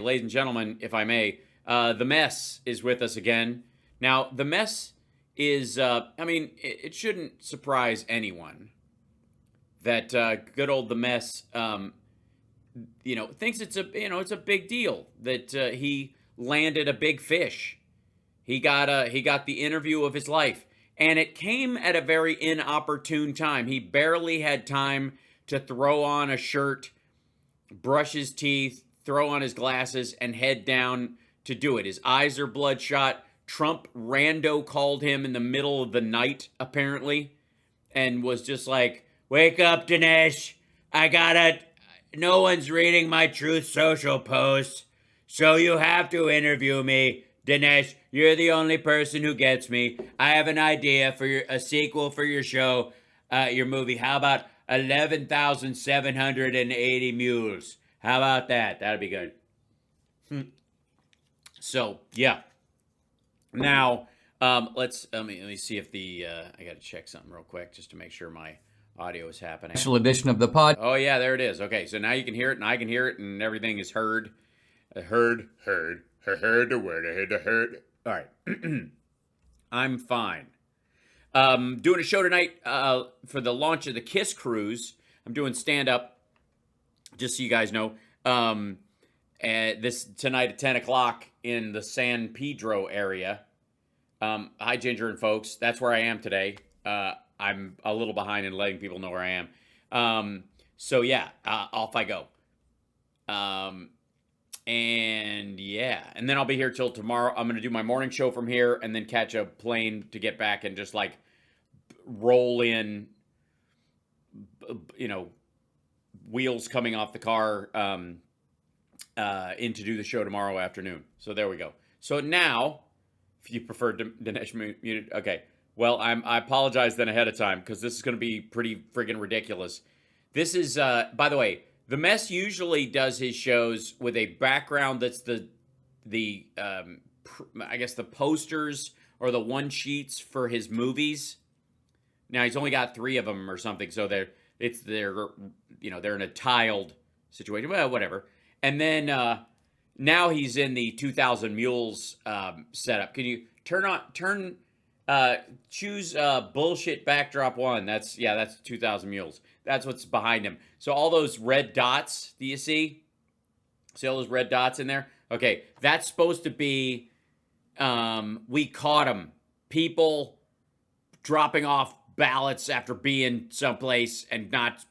Ladies and gentlemen, if I may, the mess is with us again. Now, the mess is, it shouldn't surprise anyone that good old the mess, thinks it's a big deal that he landed a big fish. He got the interview of his life, and it came at a very inopportune time. He barely had time to throw on a shirt, brush his teeth, throw on his glasses, and head down to do it. His eyes are bloodshot. Trump rando called him in the middle of the night, apparently, and was just like, "Wake up, Dinesh. No one's reading my Truth Social posts, so you have to interview me. Dinesh, you're the only person who gets me. I have an idea for a sequel for your show, your movie. How about 11,780 Mules? How about that? That'd be good." So, yeah. Now, let me see if I got to check something real quick just to make sure my audio is happening. Special edition of the pod. Oh, yeah, there it is. Okay, so now you can hear it, and I can hear it, and everything is heard. Heard the word. All right. I'm fine. Doing a show tonight for the launch of the Kiss Cruise. I'm doing stand-up, just so you guys know. This tonight at 10 o'clock in the San Pedro area. Hi, Ginger and folks. That's where I am today. I'm a little behind in letting people know where I am. So, yeah, off I go. And then I'll be here till tomorrow. I'm going to do my morning show from here and then catch a plane to get back and just like roll in, wheels coming off the car in to do the show tomorrow afternoon. So there we go. So now, if you prefer Dinesh muted, okay. Well, I apologize then ahead of time because this is going to be pretty friggin' ridiculous. This is, by the way, the Mess usually does his shows with a background that's the posters or the one sheets for his movies. Now he's only got 3 of them or something, so they're in a tiled situation. Well, whatever. And then now he's in the 2,000 Mules setup. Can you choose bullshit backdrop 1? That's 2,000 Mules. That's what's behind him. So all those red dots, do you see? See all those red dots in there? Okay, that's supposed to be, we caught him. People dropping off ballots after being someplace and not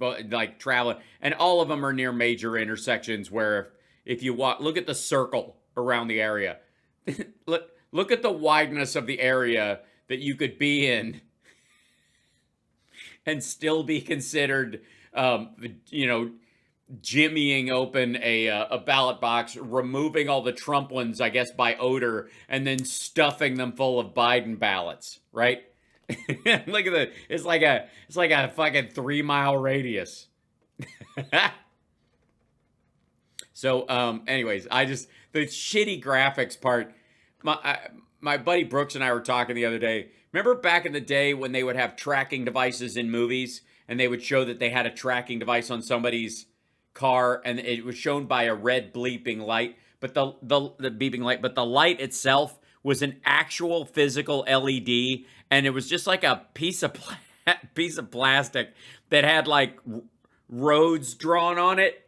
traveling. And all of them are near major intersections where if you walk, look at the circle around the area. Look at the wideness of the area that you could be in and still be considered, jimmying open a ballot box, removing all the Trump ones, I guess, by odor, and then stuffing them full of Biden ballots, right? Look at that. It's like a fucking 3-mile radius. So, anyways, the shitty graphics part, my buddy Brooks and I were talking the other day. Remember back in the day when they would have tracking devices in movies and they would show that they had a tracking device on somebody's car and it was shown by a red bleeping light, but the beeping light, but the light itself was an actual physical LED, and it was just like a piece of plastic that had like roads drawn on it,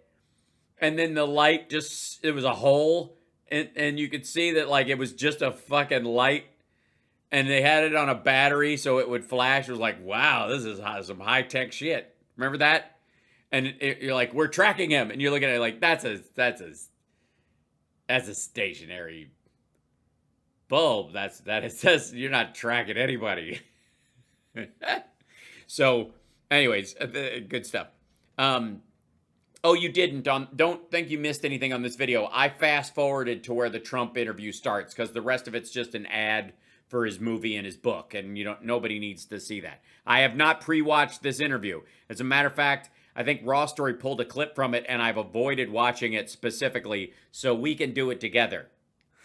and then the light it was a hole, and you could see that like it was just a fucking light, and they had it on a battery so it would flash. It was like, wow, this is some high-tech shit. Remember that? And you're like, we're tracking him, and you're looking at it like that's a stationary bulb. It says you're not tracking anybody. So, anyways, good stuff. Oh, you didn't. Don't think you missed anything on this video. I fast forwarded to where the Trump interview starts because the rest of it's just an ad for his movie and his book, and nobody needs to see that. I have not pre-watched this interview. As a matter of fact, I think Raw Story pulled a clip from it, and I've avoided watching it specifically so we can do it together.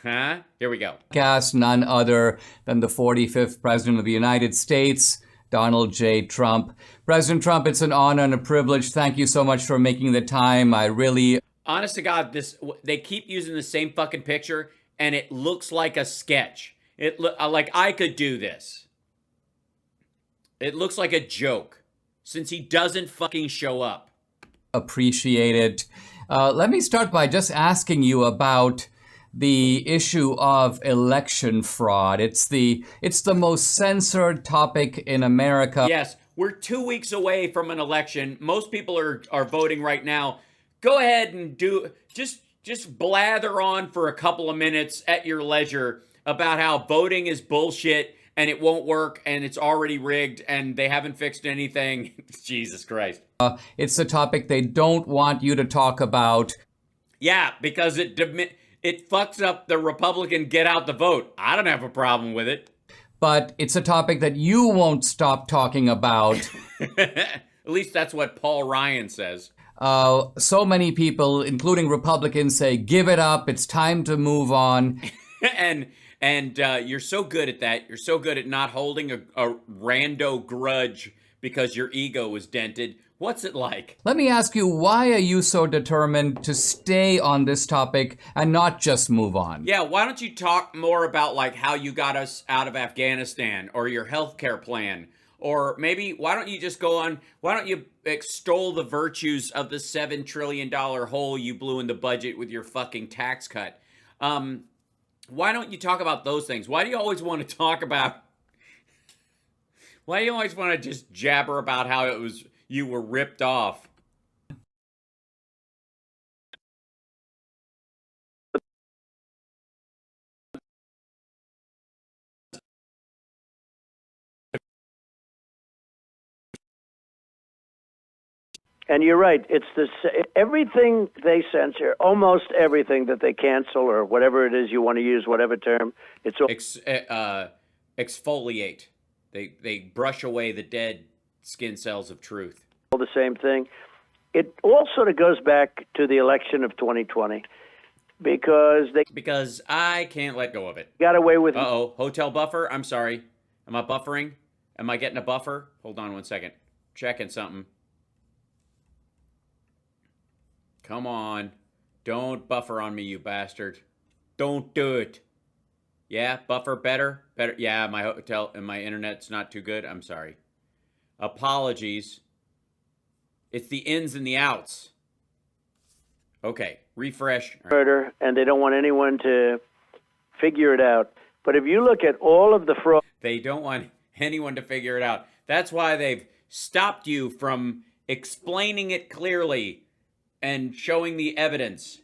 Huh? Here we go. Cast none other than the 45th President of the United States, Donald J. Trump. President Trump, it's an honor and a privilege. Thank you so much for making the time. I really... honest to God, they keep using the same fucking picture, and it looks like a sketch. It like I could do this. It looks like a joke since he doesn't fucking show up. Appreciate it. Let me start by just asking you about the issue of election fraud. It's the most censored topic in America. Yes, we're 2 weeks away from an election. Most people are voting right now. Go ahead and just blather on for a couple of minutes at your leisure about how voting is bullshit and it won't work and it's already rigged and they haven't fixed anything. Jesus Christ. It's a topic they don't want you to talk about. Yeah, because it fucks up the Republican get out the vote. I don't have a problem with it. But it's a topic that you won't stop talking about. At least that's what Paul Ryan says. So many people, including Republicans, say, give it up. It's time to move on. and you're so good at that. You're so good at not holding a rando grudge because your ego was dented. What's it like? Let me ask you, why are you so determined to stay on this topic and not just move on? Yeah, why don't you talk more about like how you got us out of Afghanistan or your healthcare plan? Or maybe why don't you just go on, why don't you extol the virtues of the $7 trillion hole you blew in the budget with your fucking tax cut? Why don't you talk about those things? Why do you always want to talk about, why do you always want to just jabber about how it was, you were ripped off? And you're right. It's everything they censor, almost everything that they cancel or whatever it is you want to use, whatever term. It's all exfoliate. They brush away the dead skin cells of truth. the same thing. It all sort of goes back to the election of 2020 because they I can't let go of it. got away with. Uh-oh, hotel buffer. I'm sorry. Am I buffering? Am I getting a buffer? Hold on 1 second. Checking something. Come on. Don't buffer on me, you bastard. Don't do it. Yeah, buffer better? Better. Yeah, my hotel and my internet's not too good. I'm sorry. Apologies. It's the ins and the outs. Okay, refresh. Murder, and they don't want anyone to figure it out. But if you look at all of the fraud, they don't want anyone to figure it out. That's why they've stopped you from explaining it clearly and showing the evidence.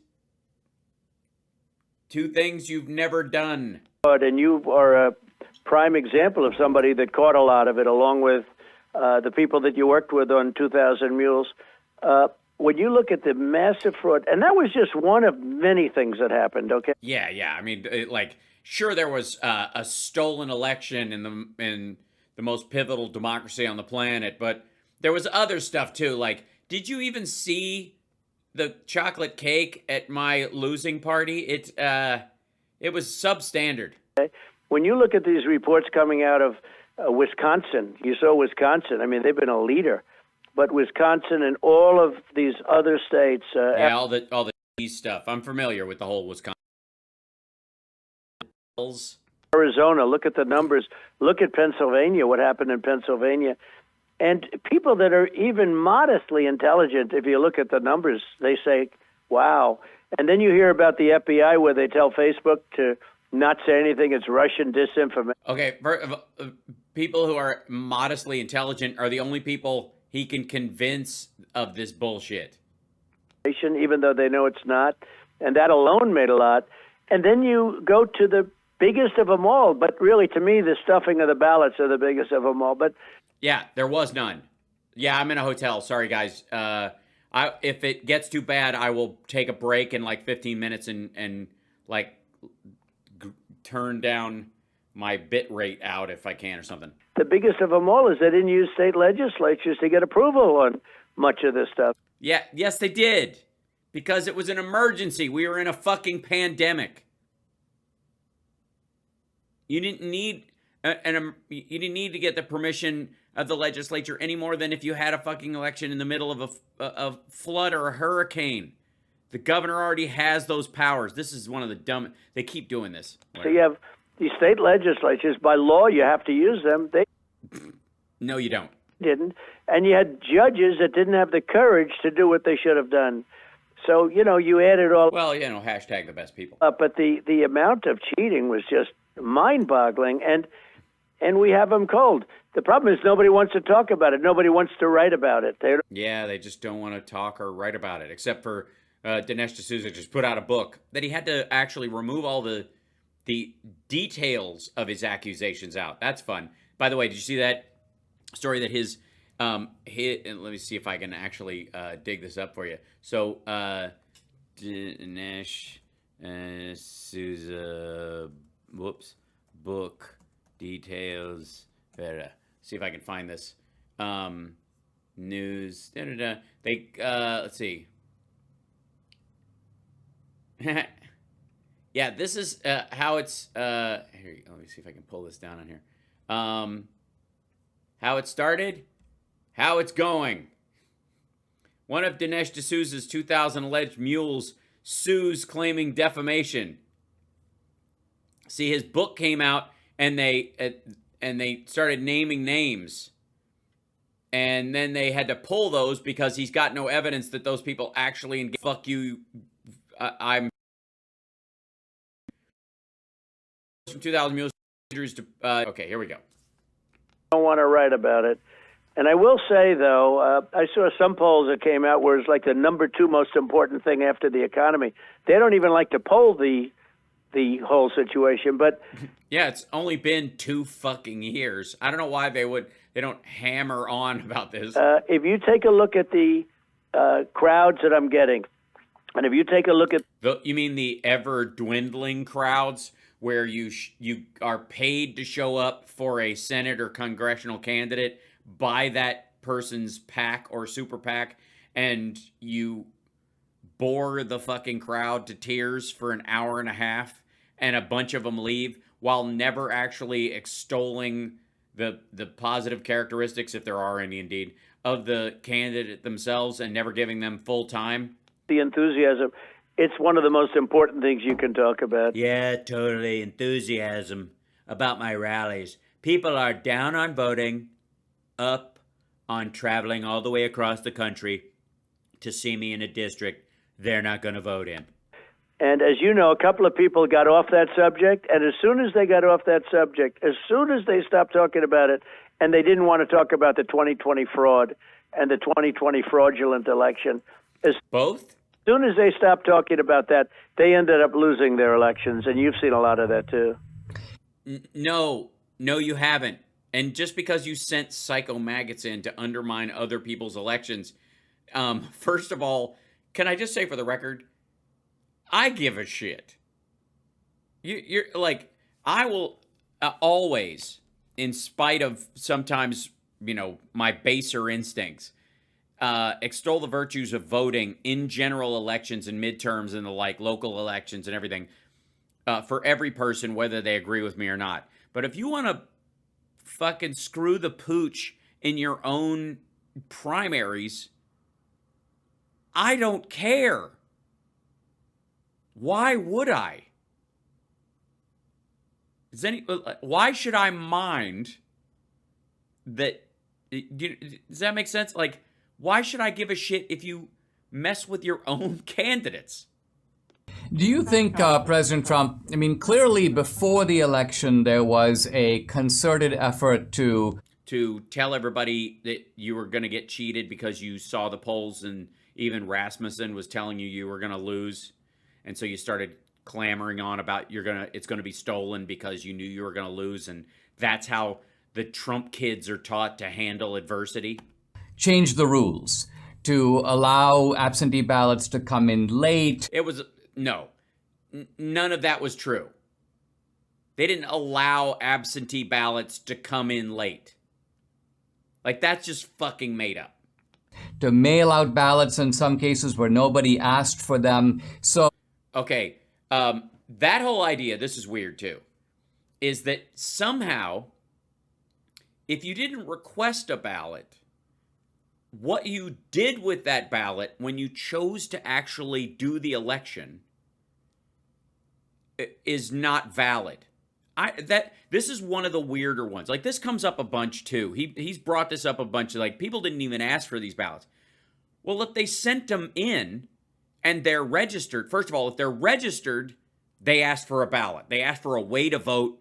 Two things you've never done. And you are a prime example of somebody that caught a lot of it, along with the people that you worked with on 2,000 Mules. When you look at the massive fraud, and that was just one of many things that happened, okay? Yeah. I mean, sure, there was a stolen election in the most pivotal democracy on the planet, but there was other stuff too. Like, did you even see the chocolate cake at my losing party? It was substandard. When you look at these reports coming out of Wisconsin, you saw Wisconsin. I mean, they've been a leader, but Wisconsin and all of these other states. Yeah, all the stuff. I'm familiar with the whole Wisconsin. Arizona, look at the numbers. Look at Pennsylvania, what happened in Pennsylvania. And people that are even modestly intelligent, if you look at the numbers, they say, wow. And then you hear about the FBI where they tell Facebook to not say anything. It's Russian disinformation. Okay, people who are modestly intelligent are the only people he can convince of this bullshit. Even though they know it's not. And that alone made a lot. And then you go to the biggest of them all. But really, to me, the stuffing of the ballots are the biggest of them all. But yeah, there was none. Yeah, I'm in a hotel. Sorry, guys. If it gets too bad, I will take a break in like 15 minutes and turn down my bit rate out if I can or something. The biggest of them all is they didn't use state legislatures to get approval on much of this stuff. Yeah, yes, they did. Because it was an emergency. We were in a fucking pandemic. You didn't need you didn't need to get the permission of the legislature any more than if you had a fucking election in the middle of a flood or a hurricane. The governor already has those powers. This is one of the dumb. They keep doing this. So you have these state legislatures. By law, you have to use them. They No, you don't. didn't. And you had judges that didn't have the courage to do what they should have done. So, you add it all Well, hashtag the best people. up. But the amount of cheating was just mind-boggling. And we have them cold. The problem is nobody wants to talk about it. Nobody wants to write about it. Yeah, they just don't want to talk or write about it, except for Dinesh D'Souza just put out a book that he had to actually remove all the details of his accusations out. That's fun. By the way, did you see that story that his and let me see if I can actually dig this up for you. So Dinesh D'Souza, book details. See if I can find this. News. They let's see. Yeah, this is how it's. Here, let me see if I can pull this down on here. How it started, how it's going. One of Dinesh D'Souza's 2,000 alleged mules sues claiming defamation. See, his book came out, and they started naming names. And then they had to pull those because he's got no evidence that those people actually engage. Fuck you. I'm from 2,000 mules. Okay, here we go. don't want to write about it. And I will say, though, I saw some polls that came out where it's like the number 2 most important thing after the economy. They don't even like to poll the whole situation, but yeah, it's only been 2 fucking years. I don't know why they don't hammer on about this. If you take a look at the crowds that I'm getting, and if you take a look at you mean the ever dwindling crowds where you are paid to show up for a Senate or congressional candidate by that person's PAC or super PAC, and you bore the fucking crowd to tears for an hour and a half, and a bunch of them leave while never actually extolling the positive characteristics, if there are any indeed, of the candidate themselves, and never giving them full time. the enthusiasm, it's one of the most important things you can talk about. Yeah, totally. Enthusiasm about my rallies. People are down on voting, up on traveling all the way across the country to see me in a district they're not going to vote in. And as you know, a couple of people got off that subject, and as soon as they got off that subject, as soon as they stopped talking about it, and they didn't want to talk about the 2020 fraud and the 2020 fraudulent election, as Both? soon as they stopped talking about that, they ended up losing their elections, and you've seen a lot of that too. No, you haven't. And just because you sent psycho maggots in to undermine other people's elections, first of all, can I just say for the record, I give a shit. You're like, I will always, in spite of sometimes, my baser instincts, extol the virtues of voting in general elections and midterms and the like, local elections and everything, for every person, whether they agree with me or not. But if you want to fucking screw the pooch in your own primaries, I don't care. Why would I? Why should I mind that? Does that make sense? Like, why should I give a shit if you mess with your own candidates? Do you think, President Trump, clearly before the election, there was a concerted effort to tell everybody that you were going to get cheated because you saw the polls, and even Rasmussen was telling you were going to lose. And so you started clamoring on about it's going to be stolen because you knew you were going to lose. And that's how the Trump kids are taught to handle adversity. change the rules to allow absentee ballots to come in late? No, none of that was true. They didn't allow absentee ballots to come in late. Like, that's just fucking made up. To mail out ballots in some cases where nobody asked for them. So, okay, that whole idea, this is weird too, is that somehow, if you didn't request a ballot, what you did with that ballot when you chose to actually do the election is not valid. This is one of the weirder ones. Like, this comes up a bunch too. He's brought this up a bunch. Like, people didn't even ask for these ballots. Well, if they sent them in and they're registered, first of all, if they're registered, they asked for a ballot. They asked for a way to vote.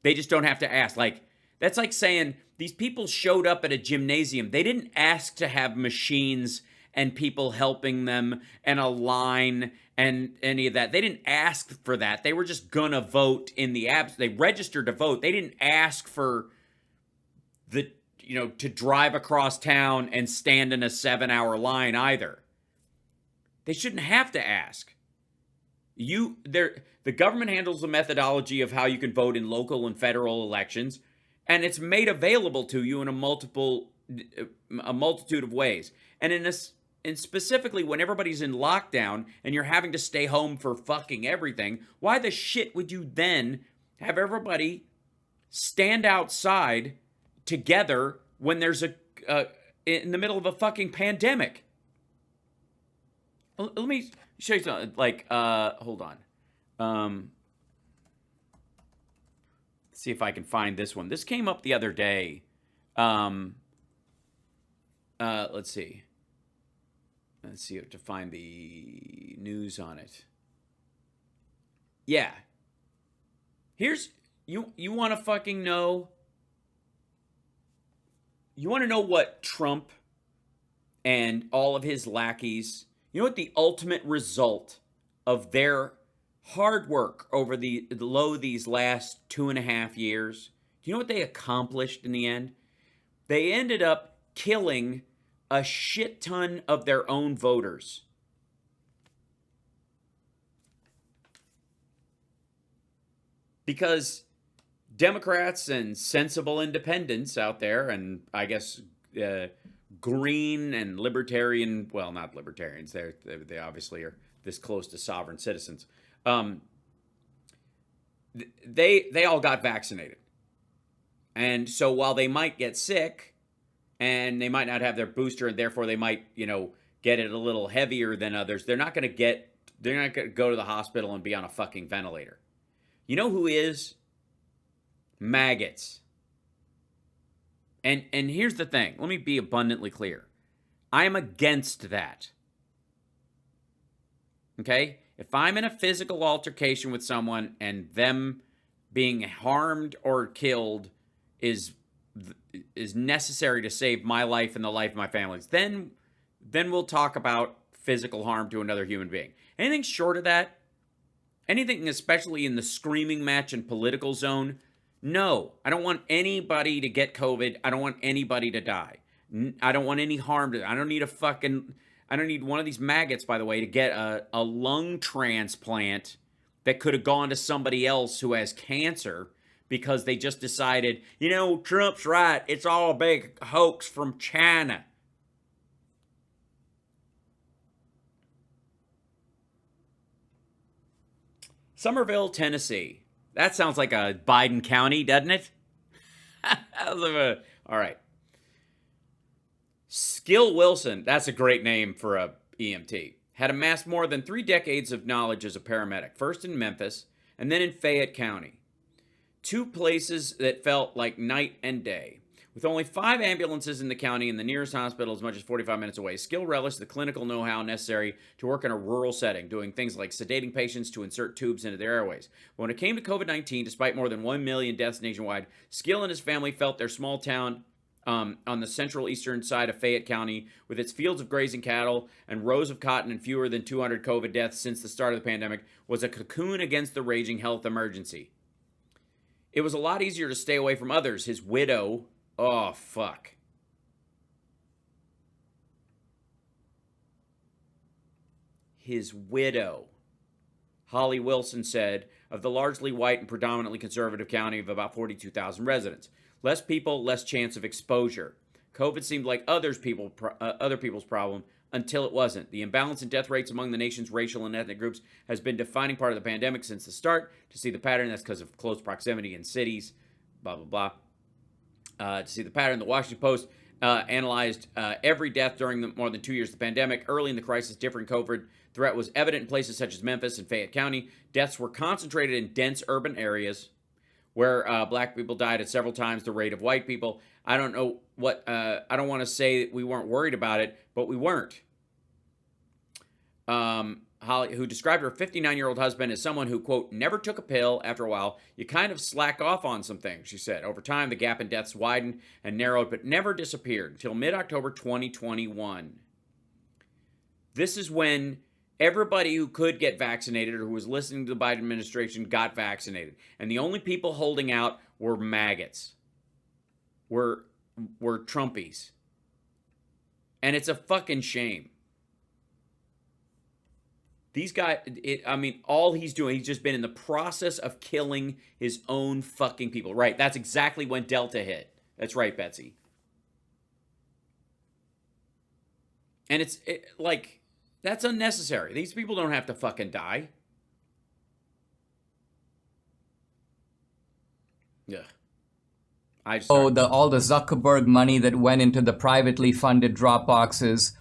They just don't have to ask. Like, that's like saying these people showed up at a gymnasium. They didn't ask to have machines and people helping them and a line and any of that. They didn't ask for that. They were just gonna vote in the abs. They registered to vote. They didn't ask for to drive across town and stand in a 7-hour line either. They shouldn't have to ask. The government handles the methodology of how you can vote in local and federal elections, and it's made available to you in a multitude of ways. And specifically when everybody's in lockdown and you're having to stay home for fucking everything, why the shit would you then have everybody stand outside together when there's in the middle of a fucking pandemic? Let me show you something. Like, hold on. Let's see if I can find this one. This came up the other day. Let's see. Let's see to find the news on it. Yeah. Here's you want to fucking know. You want to know what Trump and all of his lackeys, you know what the ultimate result of their hard work over these last 2.5 years? Do you know what they accomplished in the end? They ended up killing a shit ton of their own voters. Because Democrats and sensible independents out there, and I guess green and libertarian, well, not libertarians, they obviously are this close to sovereign citizens. They all got vaccinated. And so while they might get sick and they might not have their booster and therefore they might, get it a little heavier than others, they're not going to go to the hospital and be on a fucking ventilator. You know who is? Maggots. And here's the thing. Let me be abundantly clear. I am against that. Okay? If I'm in a physical altercation with someone and them being harmed or killed is necessary to save my life and the life of my family's, then we'll talk about physical harm to another human being. Anything short of that, anything especially in the screaming match and political zone, no. I don't want anybody to get COVID. I don't want anybody to die. I don't want any harm to. I don't need one of these maggots, by the way, to get a lung transplant that could have gone to somebody else who has cancer because they just decided, Trump's right. It's all a big hoax from China. Somerville, Tennessee. That sounds like a Biden county, doesn't it? All right. Skill Wilson, that's a great name for a EMT, had amassed more than 3 decades of knowledge as a paramedic, first in Memphis and then in Fayette County. 2 places that felt like night and day. With only 5 ambulances in the county and the nearest hospital as much as 45 minutes away, Skill relished the clinical know-how necessary to work in a rural setting, doing things like sedating patients to insert tubes into their airways. But when it came to COVID-19, despite more than 1 million deaths nationwide, Skill and his family felt their small town on the central eastern side of Fayette County, with its fields of grazing cattle and rows of cotton and fewer than 200 COVID deaths since the start of the pandemic, was a cocoon against the raging health emergency. It was a lot easier to stay away from others. His widow, oh, fuck. His widow, Holly Wilson, said of the largely white and predominantly conservative county of about 42,000 residents. Less people, less chance of exposure. COVID seemed like other people's problem until it wasn't. The imbalance in death rates among the nation's racial and ethnic groups has been a defining part of the pandemic since the start. To see the pattern, that's because of close proximity in cities, blah, blah, blah. To see the pattern, the Washington Post analyzed every death during the more than 2 years of the pandemic. Early in the crisis, different COVID threat was evident in places such as Memphis and Fayette County. Deaths were concentrated in dense urban areas where black people died at several times the rate of white people. I don't know what, I don't want to say that we weren't worried about it, but we weren't. Holly, who described her 59-year-old husband as someone who, quote, never took a pill. After a while, you kind of slack off on some things, she said. Over time, the gap in deaths widened and narrowed, but never disappeared until mid-October 2021. This is when everybody who could get vaccinated or who was listening to the Biden administration got vaccinated. And the only people holding out were maggots, were Trumpies. And it's a fucking shame. These guys, all he's doing, he's just been in the process of killing his own fucking people. Right, that's exactly when Delta hit. That's right, Betsy. And it's that's unnecessary. These people don't have to fucking die. Yeah. all the Zuckerberg money that went into the privately funded drop boxes.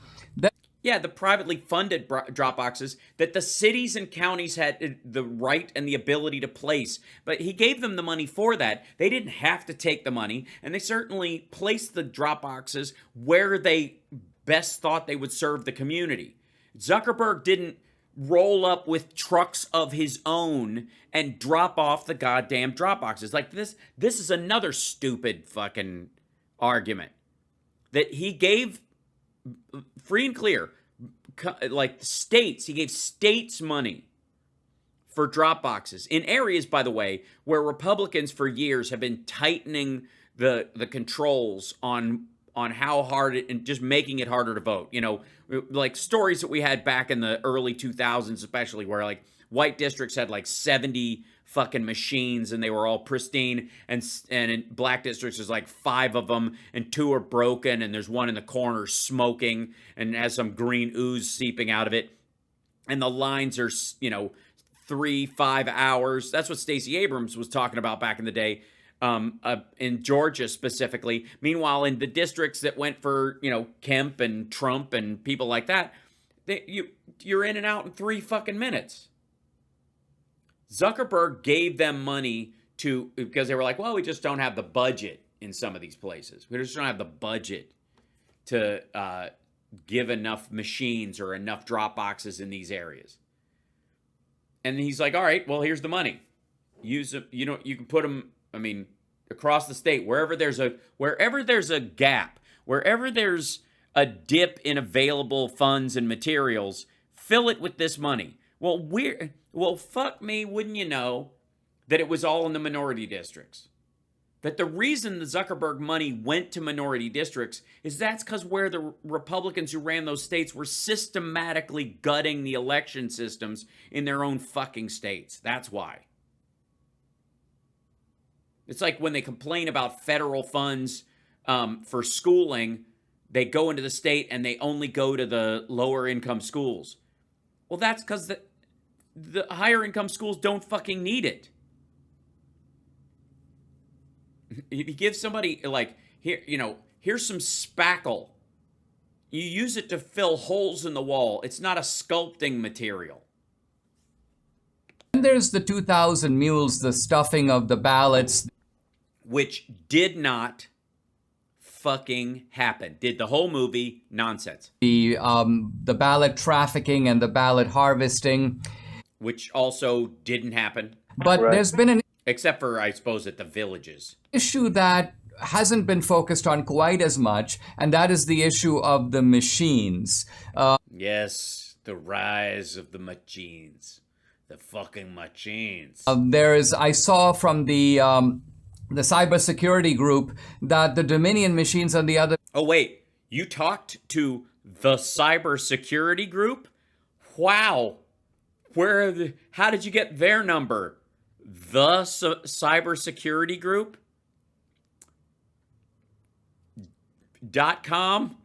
Yeah, the privately funded drop boxes that the cities and counties had the right and the ability to place. But he gave them the money for that. They didn't have to take the money, and they certainly placed the drop boxes where they best thought they would serve the community. Zuckerberg didn't roll up with trucks of his own and drop off the goddamn drop boxes. Like this is another stupid fucking argument that he gave free and clear, like states, he gave states money for drop boxes in areas, by the way, where Republicans for years have been tightening the controls on how hard it, and just making it harder to vote. You know, like stories that we had back in the early 2000s, especially, where like white districts had like 70 fucking machines and they were all pristine, and in black districts there's like 5 of them and 2 are broken, and there's one in the corner smoking and has some green ooze seeping out of it, and the lines are 3-5 hours. That's what Stacey Abrams was talking about back in the day, in Georgia specifically. Meanwhile, in the districts that went for Kemp and Trump and people like that, you're in and out in 3 fucking minutes. Zuckerberg gave them money because they were like, well, we just don't have the budget in some of these places. We just don't have the budget to give enough machines or enough drop boxes in these areas. And he's like, all right, well, here's the money. Use them. You can put them, across the state, wherever there's a gap, wherever there's a dip in available funds and materials, fill it with this money. Well, fuck me, wouldn't you know that it was all in the minority districts? That the reason the Zuckerberg money went to minority districts is that's because where the Republicans who ran those states were systematically gutting the election systems in their own fucking states. That's why. It's like when they complain about federal funds for schooling, they go into the state and they only go to the lower income schools. Well, that's because the higher income schools don't fucking need it. If you give somebody here's some spackle, you use it to fill holes in the wall. It's not a sculpting material. And there's the 2,000 mules, the stuffing of the ballots, which did not fucking happen. Did the whole movie nonsense. The ballot trafficking and the ballot harvesting, which also didn't happen. But Right. There's been an Except for, I suppose, at the villages. issue that hasn't been focused on quite as much, and that is the issue of the machines. Yes, the rise of the machines. The fucking machines. I saw from the cybersecurity group that the Dominion machines on the other. Oh, wait. You talked to the cybersecurity group? Wow. How did you get their number? The cybersecurity group? .com?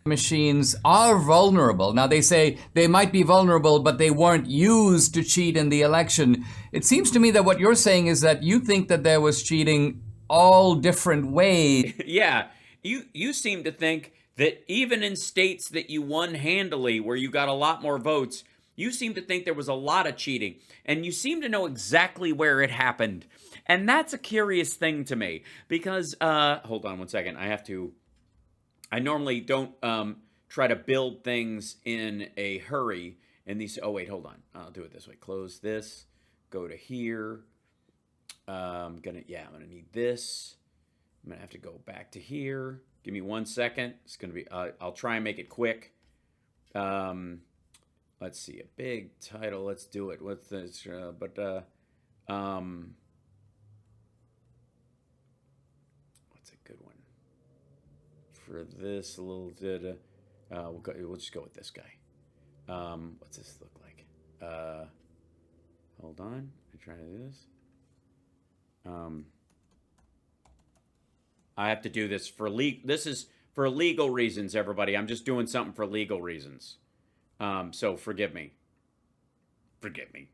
Machines are vulnerable. Now they say they might be vulnerable, but they weren't used to cheat in the election. It seems to me that what you're saying is that you think that there was cheating all different ways. Yeah. you seem to think that even in states that you won handily, where you got a lot more votes, you seem to think there was a lot of cheating, and you seem to know exactly where it happened. And that's a curious thing to me, because hold on one second. I normally don't try to build things in a hurry. And these, oh wait, hold on. I'll do it this way. Close this, go to here. I'm gonna need this. I'm gonna have to go back to here. Give me 1 second. It's gonna be, I'll try and make it quick. Let's see, a big title. Let's do it. What's this? What's a good one for this? A little bit. We'll just go with this guy. What's this look like? Hold on. I'm trying to do this. I have to do this for This is for legal reasons, everybody. I'm just doing something for legal reasons. So forgive me. Forgive me.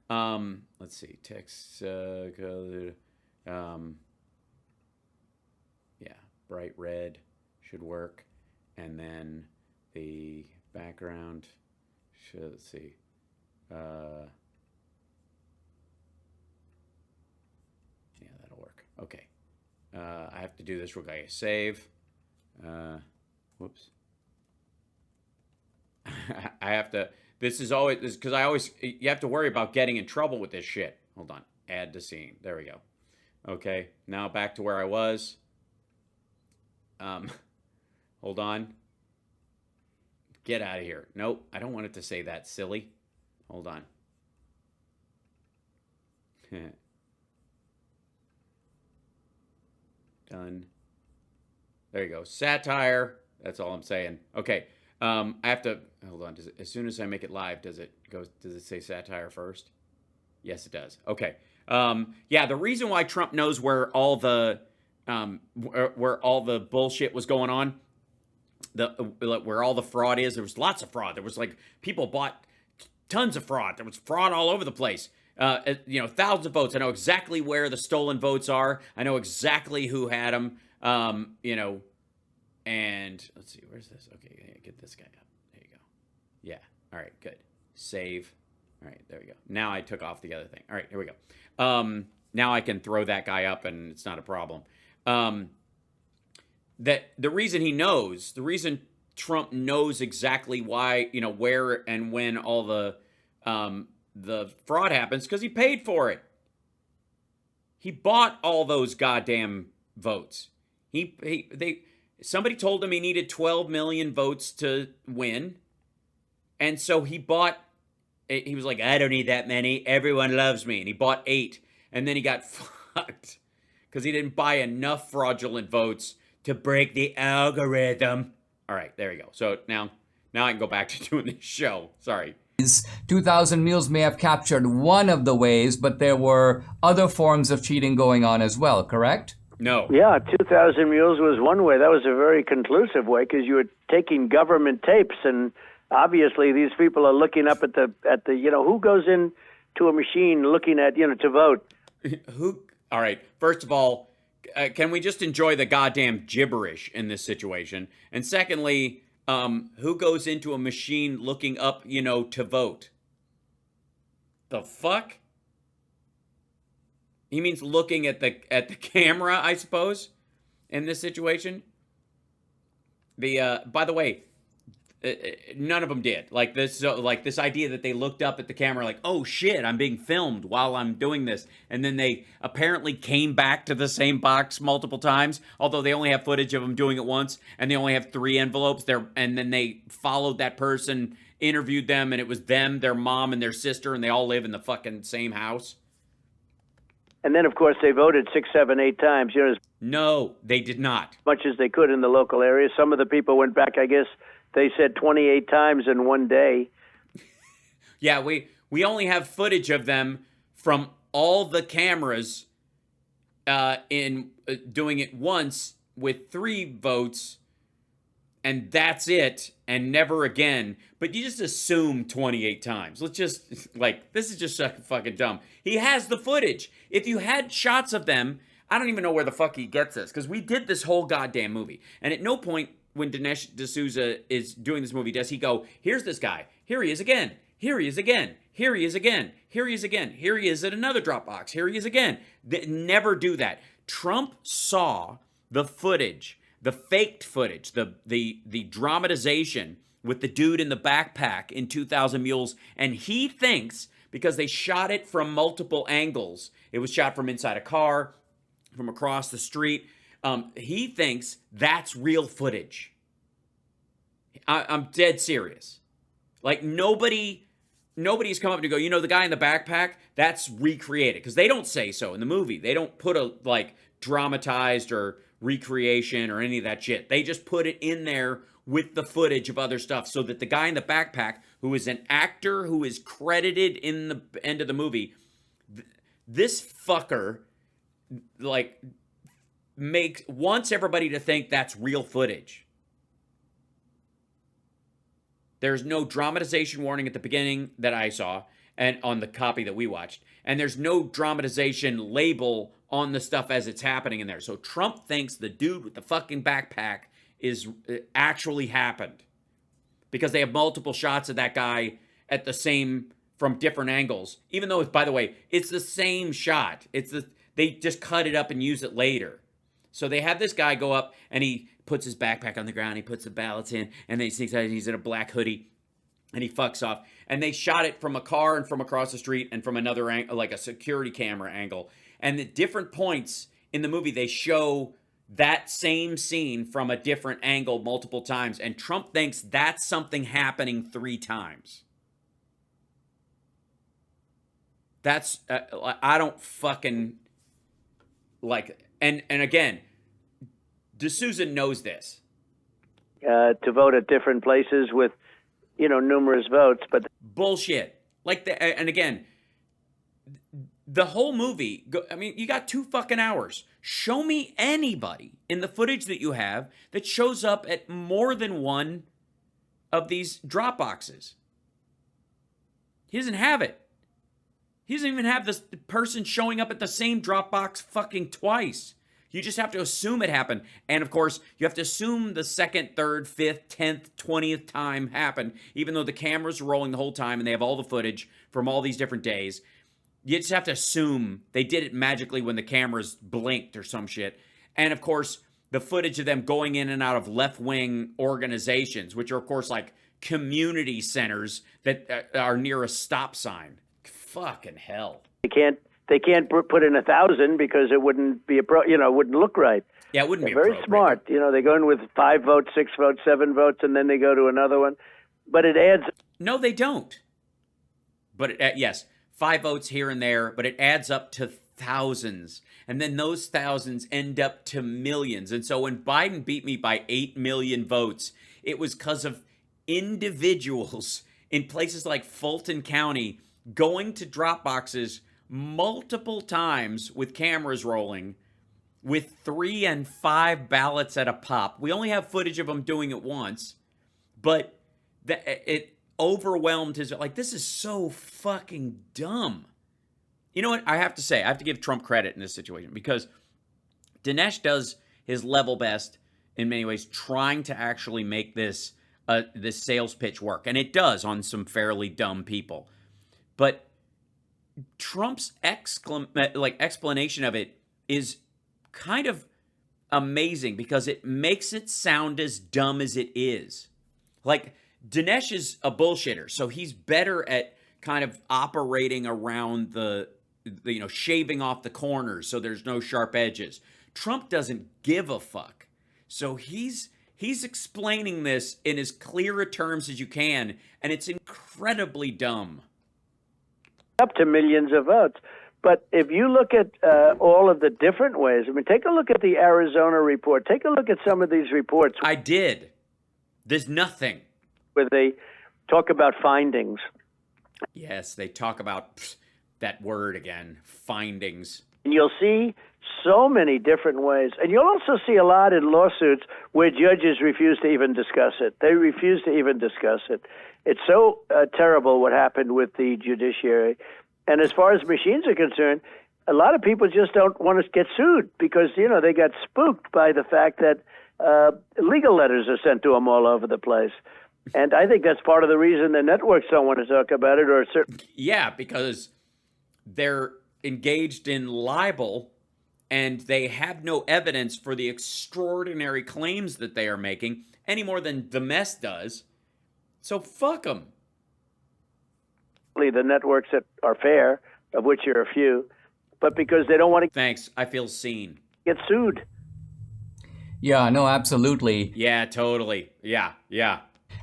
Let's see. Text. Yeah. Bright red should work. And then the background should, let's see. Yeah, that'll work. Okay. I have to do this real quick. Save. Whoops. I have to, this is always, because you have to worry about getting in trouble with this shit. Hold on. Add to scene. There we go. Okay. Now back to where I was. Hold on. Get out of here. Nope. I don't want it to say that, silly. Hold on. Done. There you go. Satire. That's all I'm saying. Okay. I have to hold on. As soon as I make it live, does it say satire first? Yes, it does. Okay. Yeah. The reason why Trump knows where all the bullshit was going on, where all the fraud is. There was lots of fraud. There was like people bought tons of fraud. There was fraud all over the place. Thousands of votes. I know exactly where the stolen votes are. I know exactly who had them. And let's see, where's this? Okay, get this guy up. There you go. Yeah. All right, good. Save. All right, there we go. Now I took off the other thing. All right, here we go. Now I can throw that guy up and it's not a problem. That the reason the reason Trump knows exactly why, where and when all the fraud happens, because he paid for it. He bought all those goddamn votes. Somebody told him he needed 12 million votes to win. And so he was like, I don't need that many. Everyone loves me. And he bought 8. And then he got fucked because he didn't buy enough fraudulent votes to break the algorithm. All right, there you go. So now I can go back to doing this show. Sorry. 2,000 Mules may have captured one of the ways, but there were other forms of cheating going on as well, correct? No. Yeah, 2,000 Mules was one way. That was a very conclusive way because you were taking government tapes, and obviously these people are looking up at the who goes into a machine looking at to vote. Who? All right. First of all, can we just enjoy the goddamn gibberish in this situation? And secondly, who goes into a machine looking up, to vote? The fuck? He means looking at the camera, I suppose, in this situation. By the way, none of them did. Like this idea that they looked up at the camera, like, oh shit, I'm being filmed while I'm doing this, and then they apparently came back to the same box multiple times, although they only have footage of them doing it once, and they only have 3 envelopes there, and then they followed that person, interviewed them, and it was them, their mom, and their sister, and they all live in the fucking same house. And then, of course, they voted 6, 7, 8 times. No, they did not. As much as they could in the local area. Some of the people went back, I guess, they said 28 times in one day. Yeah, we only have footage of them from all the cameras in doing it once with 3 votes, and that's it, and never again. But you just assume 28 times. Let's just, this is just fucking dumb. He has the footage. If you had shots of them, I don't even know where the fuck he gets this, because we did this whole goddamn movie, and at no point when Dinesh D'Souza is doing this movie does he go, here's this guy, here he is again, here he is again, here he is again, here he is again, here he is at another Dropbox, here he is again. They never do that. Trump saw the footage, the faked footage, the dramatization with the dude in the backpack in 2000 Mules, and he thinks, because they shot it from multiple angles, it was shot from inside a car, from across the street, he thinks that's real footage. I'm dead serious. Like, nobody's come up to go, you know, the guy in the backpack, that's recreated, because they don't say so in the movie. They don't put a like dramatized or recreation or any of that shit. They just put it in there with the footage of other stuff, so that the guy in the backpack, who is an actor who is credited in the end of the movie, this fucker like wants everybody to think that's real footage. There's no dramatization warning at the beginning that I saw, and on the copy that we watched, and there's no dramatization label on the stuff as it's happening in there. So Trump thinks the dude with the fucking backpack is actually happened, because they have multiple shots of that guy at the same, from different angles, even though it's, by the way, it's the same shot. They just cut it up and use it later. So they have this guy go up, and he puts his backpack on the ground, he puts the ballots in, and then he sneaks out, and he's in a black hoodie, and he fucks off. And they shot it from a car and from across the street and from another angle, like a security camera angle. And at different points in the movie, they show that same scene from a different angle multiple times. And Trump thinks that's something happening 3 times. That's, I don't fucking like it. And again, D'Souza knows this. To vote at different places with, you know, numerous votes, but bullshit. Like and again, the whole movie. I mean, you got 2 fucking hours. Show me anybody in the footage that you have that shows up at more than one of these drop boxes. He doesn't have it. He doesn't even have this person showing up at the same Dropbox fucking twice. You just have to assume it happened. And of course, you have to assume the 2nd, 3rd, 5th, 10th, 20th time happened, even though the camera's rolling the whole time and they have all the footage from all these different days. You just have to assume they did it magically when the cameras blinked or some shit. And of course, the footage of them going in and out of left-wing organizations, which are of course like community centers that are near a stop sign. Fucking hell. They can't put in 1,000 because it wouldn't be it wouldn't look right. Yeah, it wouldn't They're be very smart. You know, they go in with 5 votes, 6 votes, 7 votes, and then they go to another one. But it adds. No, they don't. But yes, 5 votes here and there, but it adds up to thousands. And then those thousands end up to millions. And so when Biden beat me by 8 million votes, it was because of individuals in places like Fulton County going to drop boxes multiple times with cameras rolling with 3 and 5 ballots at a pop. We only have footage of them doing it once, but it overwhelmed his, like, this is so fucking dumb. You know what? I have to say, I have to give Trump credit in this situation, because Dinesh does his level best in many ways trying to actually make this sales pitch work. And it does on some fairly dumb people. But Trump's explanation of it is kind of amazing, because it makes it sound as dumb as it is. Like, Dinesh is a bullshitter, so he's better at kind of operating around the shaving off the corners so there's no sharp edges. Trump doesn't give a fuck. So he's explaining this in as clear a terms as you can, and it's incredibly dumb. Up to millions of votes. But if you look at all of the different ways, I mean, take a look at the Arizona report. Take a look at some of these reports. I did. There's nothing. Where they talk about findings. Yes, they talk about that word again, findings. And you'll see so many different ways. And you'll also see a lot in lawsuits where judges refuse to even discuss it. They refuse to even discuss it. It's so terrible what happened with the judiciary. And as far as machines are concerned, a lot of people just don't want to get sued because, they got spooked by the fact that legal letters are sent to them all over the place. And I think that's part of the reason the networks don't want to talk about it, or certain. Yeah, because they're engaged in libel and they have no evidence for the extraordinary claims that they are making any more than the mess does. So fuck them. The networks that are fair, of which there are a few, but because they don't want to Thanks. I feel seen. get sued. Yeah, no, absolutely. Yeah, totally. Yeah.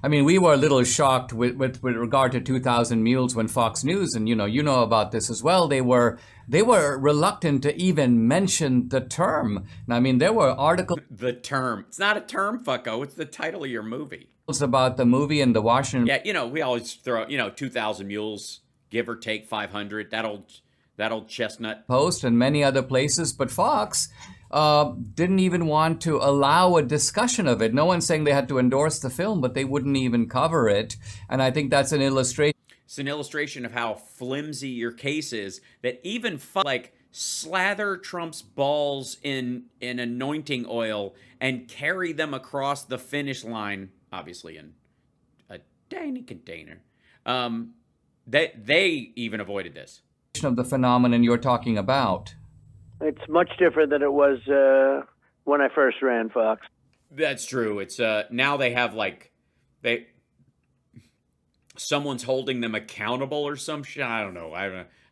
I mean, we were a little shocked with regard to 2,000 Mules when Fox News, and you know about this as well. They were reluctant to even mention the term. I mean, there were articles The term. It's not a term, fucko. It's the title of your movie. about the movie in the Washington Yeah, we always throw, 2,000 Mules, give or take 500. That old chestnut. Post and many other places, but Fox didn't even want to allow a discussion of it. No one's saying they had to endorse the film, but they wouldn't even cover it. And I think that's an illustration. It's an illustration of how flimsy your case is, that even slather Trump's balls in anointing oil and carry them across the finish line, obviously in a tiny container. They even avoided this. Of the phenomenon you're talking about. It's much different than it was when I first ran Fox. That's true. It's now they have someone's holding them accountable or some shit. I don't know.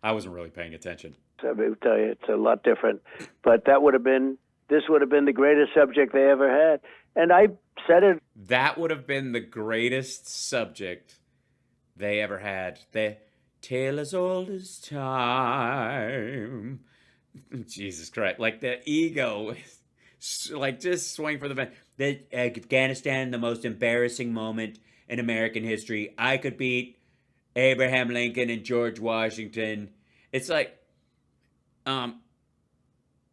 I wasn't really paying attention. So I will tell you, it's a lot different. But this would have been the greatest subject they ever had. And I said it. That would have been the greatest subject they ever had. The tale as old as time. Jesus Christ. Like the ego, just swing for the fence. Afghanistan, the most embarrassing moment in American history. I could beat Abraham Lincoln and George Washington. It's like,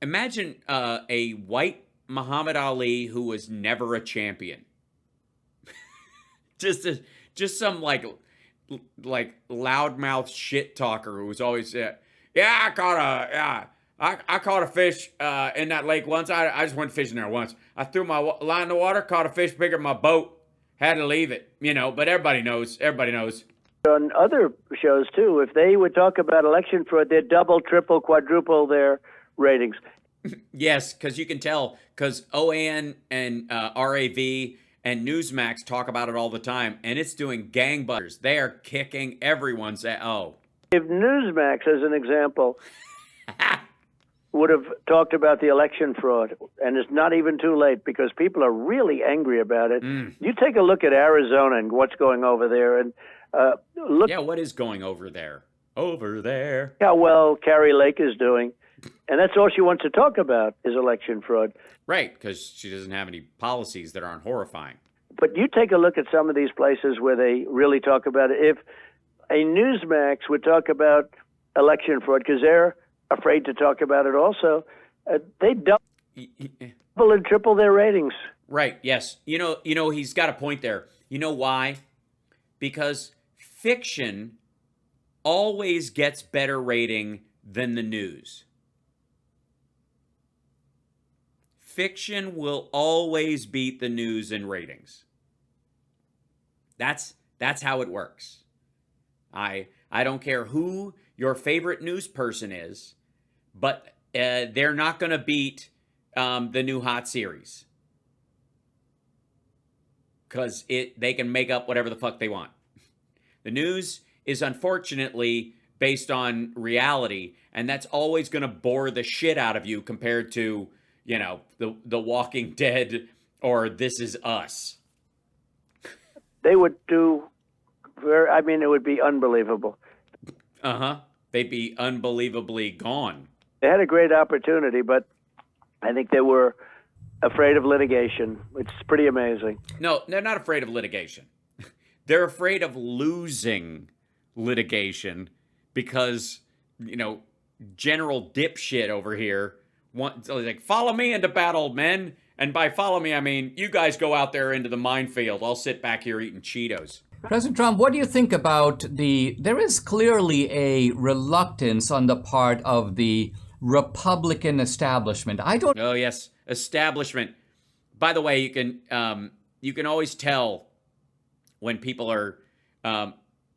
imagine a white Muhammad Ali who was never a champion. just some like loudmouth shit talker who was always I caught a fish in that lake once. I just went fishing there once. I threw my line in the water, caught a fish bigger than my boat, had to leave it, but everybody knows. On other shows, too, if they would talk about election fraud, they'd double, triple, quadruple their ratings. Yes, because you can tell, because OAN and RAV and Newsmax talk about it all the time, and it's doing gangbusters. They are kicking everyone's ass. Oh. If Newsmax, as an example, would have talked about the election fraud, and it's not even too late because people are really angry about it. You take a look at Arizona and what's going over there, and look. Yeah, what is going over there? Over there. How well Carrie Lake is doing, and that's all she wants to talk about is election fraud. Right, because she doesn't have any policies that aren't horrifying. But you take a look at some of these places where they really talk about it. If a Newsmax would talk about election fraud, because they're afraid to talk about it also, they double and triple their ratings. Right, yes. He's got a point there. You know why? Because fiction always gets better rating than the news. Fiction will always beat the news in ratings. That's how it works. I don't care who your favorite news person is, but they're not going to beat the new hot series. Because they can make up whatever the fuck they want. The news is unfortunately based on reality, and that's always going to bore the shit out of you compared to, The Walking Dead or This Is Us. They would do, it would be unbelievable. Uh-huh. They'd be unbelievably gone. They had a great opportunity, but I think they were afraid of litigation. It's pretty amazing. No, they're not afraid of litigation. They're afraid of losing litigation because, general dipshit over here follow me into battle, men. And by follow me, I mean, you guys go out there into the minefield. I'll sit back here eating Cheetos. President Trump, what do you think about there is clearly a reluctance on the part of the Republican establishment. I don't. Oh yes, establishment. By the way, you can always tell when people are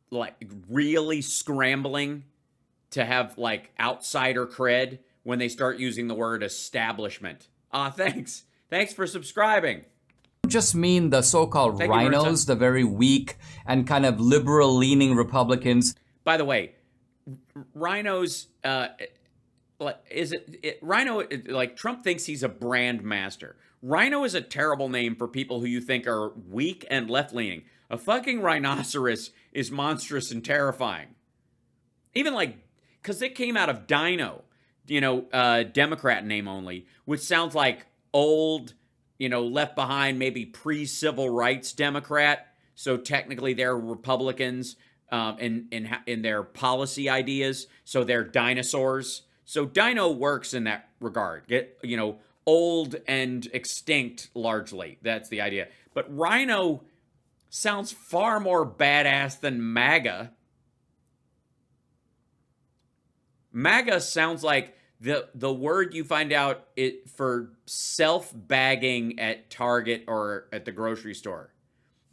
like really scrambling to have like outsider cred when they start using the word establishment. Thanks for subscribing. Just mean the so-called Thank you, rhinos, the very weak and kind of liberal-leaning Republicans. By the way, rhinos, rhino, like Trump thinks he's a brand master. Rhino is a terrible name for people who you think are weak and left-leaning. A fucking rhinoceros is monstrous and terrifying. Even like, because it came out of Dino, Democrat name only, which sounds like old, left behind, maybe pre-civil rights Democrat. So technically they're Republicans in their policy ideas. So they're dinosaurs. So Dino works in that regard. Old and extinct largely. That's the idea. But Rhino sounds far more badass than MAGA. MAGA sounds like the word you find out for self-bagging at Target or at the grocery store.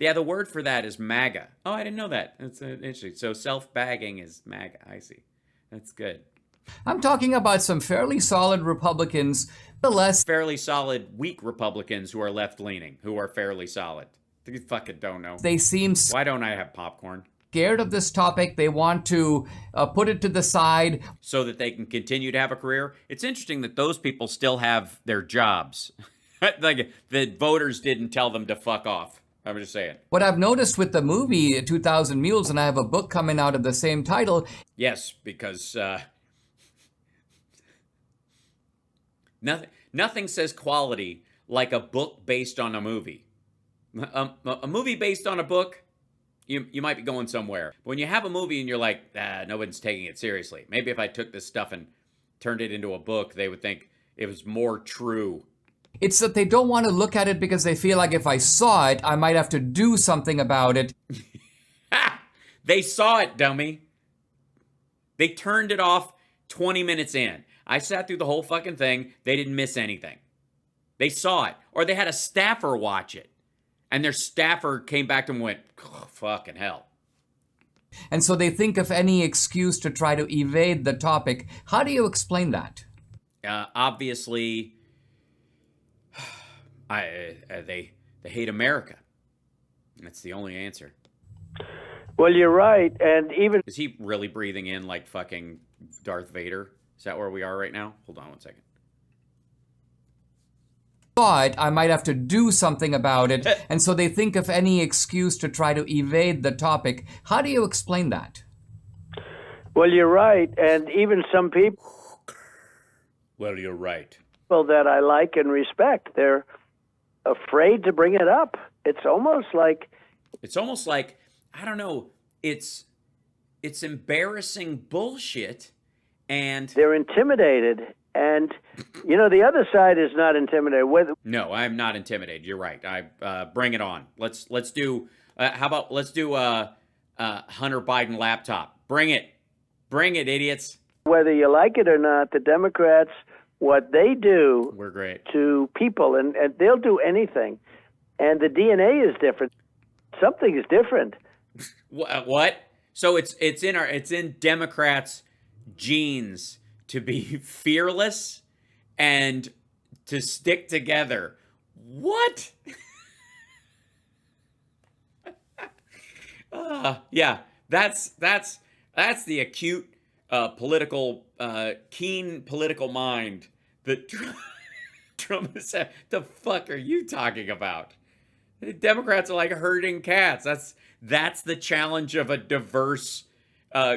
Yeah, the word for that is MAGA. Oh, I didn't know that. That's interesting. So self-bagging is MAGA. I see. That's good. I'm talking about some fairly solid Republicans, the less fairly solid, weak Republicans who are left-leaning, who are fairly solid. You fucking don't know. They seem Why don't I have popcorn? Scared of this topic. They want to put it to the side so that they can continue to have a career. It's interesting that those people still have their jobs. Like the voters didn't tell them to fuck off. I'm just saying. What I've noticed with the movie 2000 Mules, and I have a book coming out of the same title. Yes, because nothing says quality like a book based on a movie. A movie based on a book, you might be going somewhere. But when you have a movie and you're like, nobody's taking it seriously. Maybe if I took this stuff and turned it into a book, they would think it was more true. It's that they don't want to look at it because they feel like if I saw it, I might have to do something about it. They saw it, dummy. They turned it off 20 minutes in. I sat through the whole fucking thing. They didn't miss anything. They saw it. Or they had a staffer watch it. And their staffer came back to them and went, oh, fucking hell. And so they think of any excuse to try to evade the topic. How do you explain that? Obviously, they hate America. That's the only answer. Well, you're right. And even... Is he really breathing in like fucking Darth Vader? Is that where we are right now? Hold on one second. Thought I might have to do something about it, and so they think of any excuse to try to evade the topic. How do you explain that? Well, you're right, and even some people... Well, you're right. People that I like and respect, they're afraid to bring it up. It's almost like, I don't know, it's embarrassing bullshit, and... They're intimidated. And, the other side is not intimidated. No, I'm not intimidated. You're right. Bring it on. Let's do, let's do Hunter Biden laptop. Bring it, idiots. Whether you like it or not, the Democrats, what they do we're great to people, and they'll do anything. And the DNA is different. Something is different. What? So it's in Democrats' genes to be fearless and to stick together. What? Yeah, that's the acute keen political mind that Trump is. The fuck are you talking about? The Democrats are like herding cats. That's the challenge of a diverse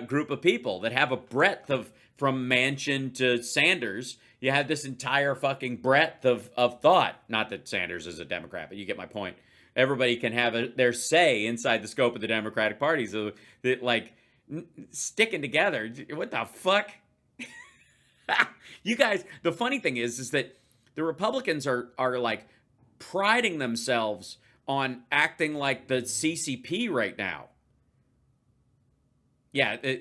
group of people that have a breadth of, from Manchin to Sanders, you have this entire fucking breadth of thought. Not that Sanders is a Democrat, but you get my point. Everybody can have their say inside the scope of the Democratic Party. So, sticking together, what the fuck? You guys, the funny thing is that the Republicans are like priding themselves on acting like the CCP right now. Yeah, the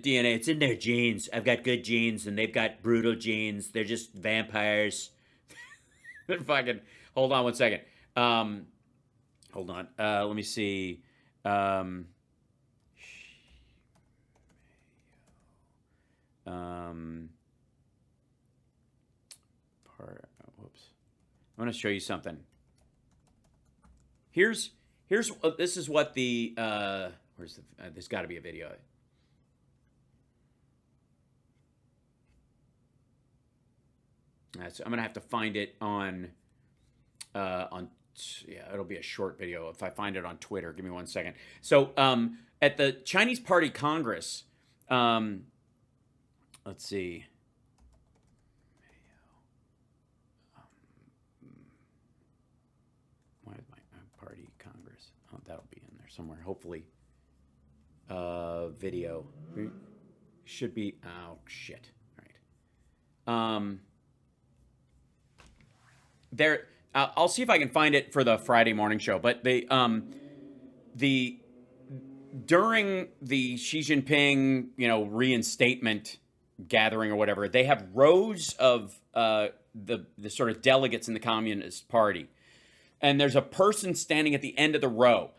DNA, it's in their genes. I've got good genes, and they've got brutal genes. They're just vampires. They're fucking. Hold on one second. Hold on. Let me see. Um, um, Whoops. I'm going to show you something. Here's this is what the where's the there's got to be a video. So I'm gonna have to find it on yeah, it'll be a short video if I find it on Twitter. Give me 1 second. So at the Chinese Party Congress, let's see. Why is my party Congress? Oh, that'll be in there somewhere. Hopefully, video should be. Oh shit! All right. There. I'll see if I can find it for the Friday morning show. But during the Xi Jinping, reinstatement gathering or whatever, they have rows of the sort of delegates in the Communist Party, and there's a person standing at the end of the row,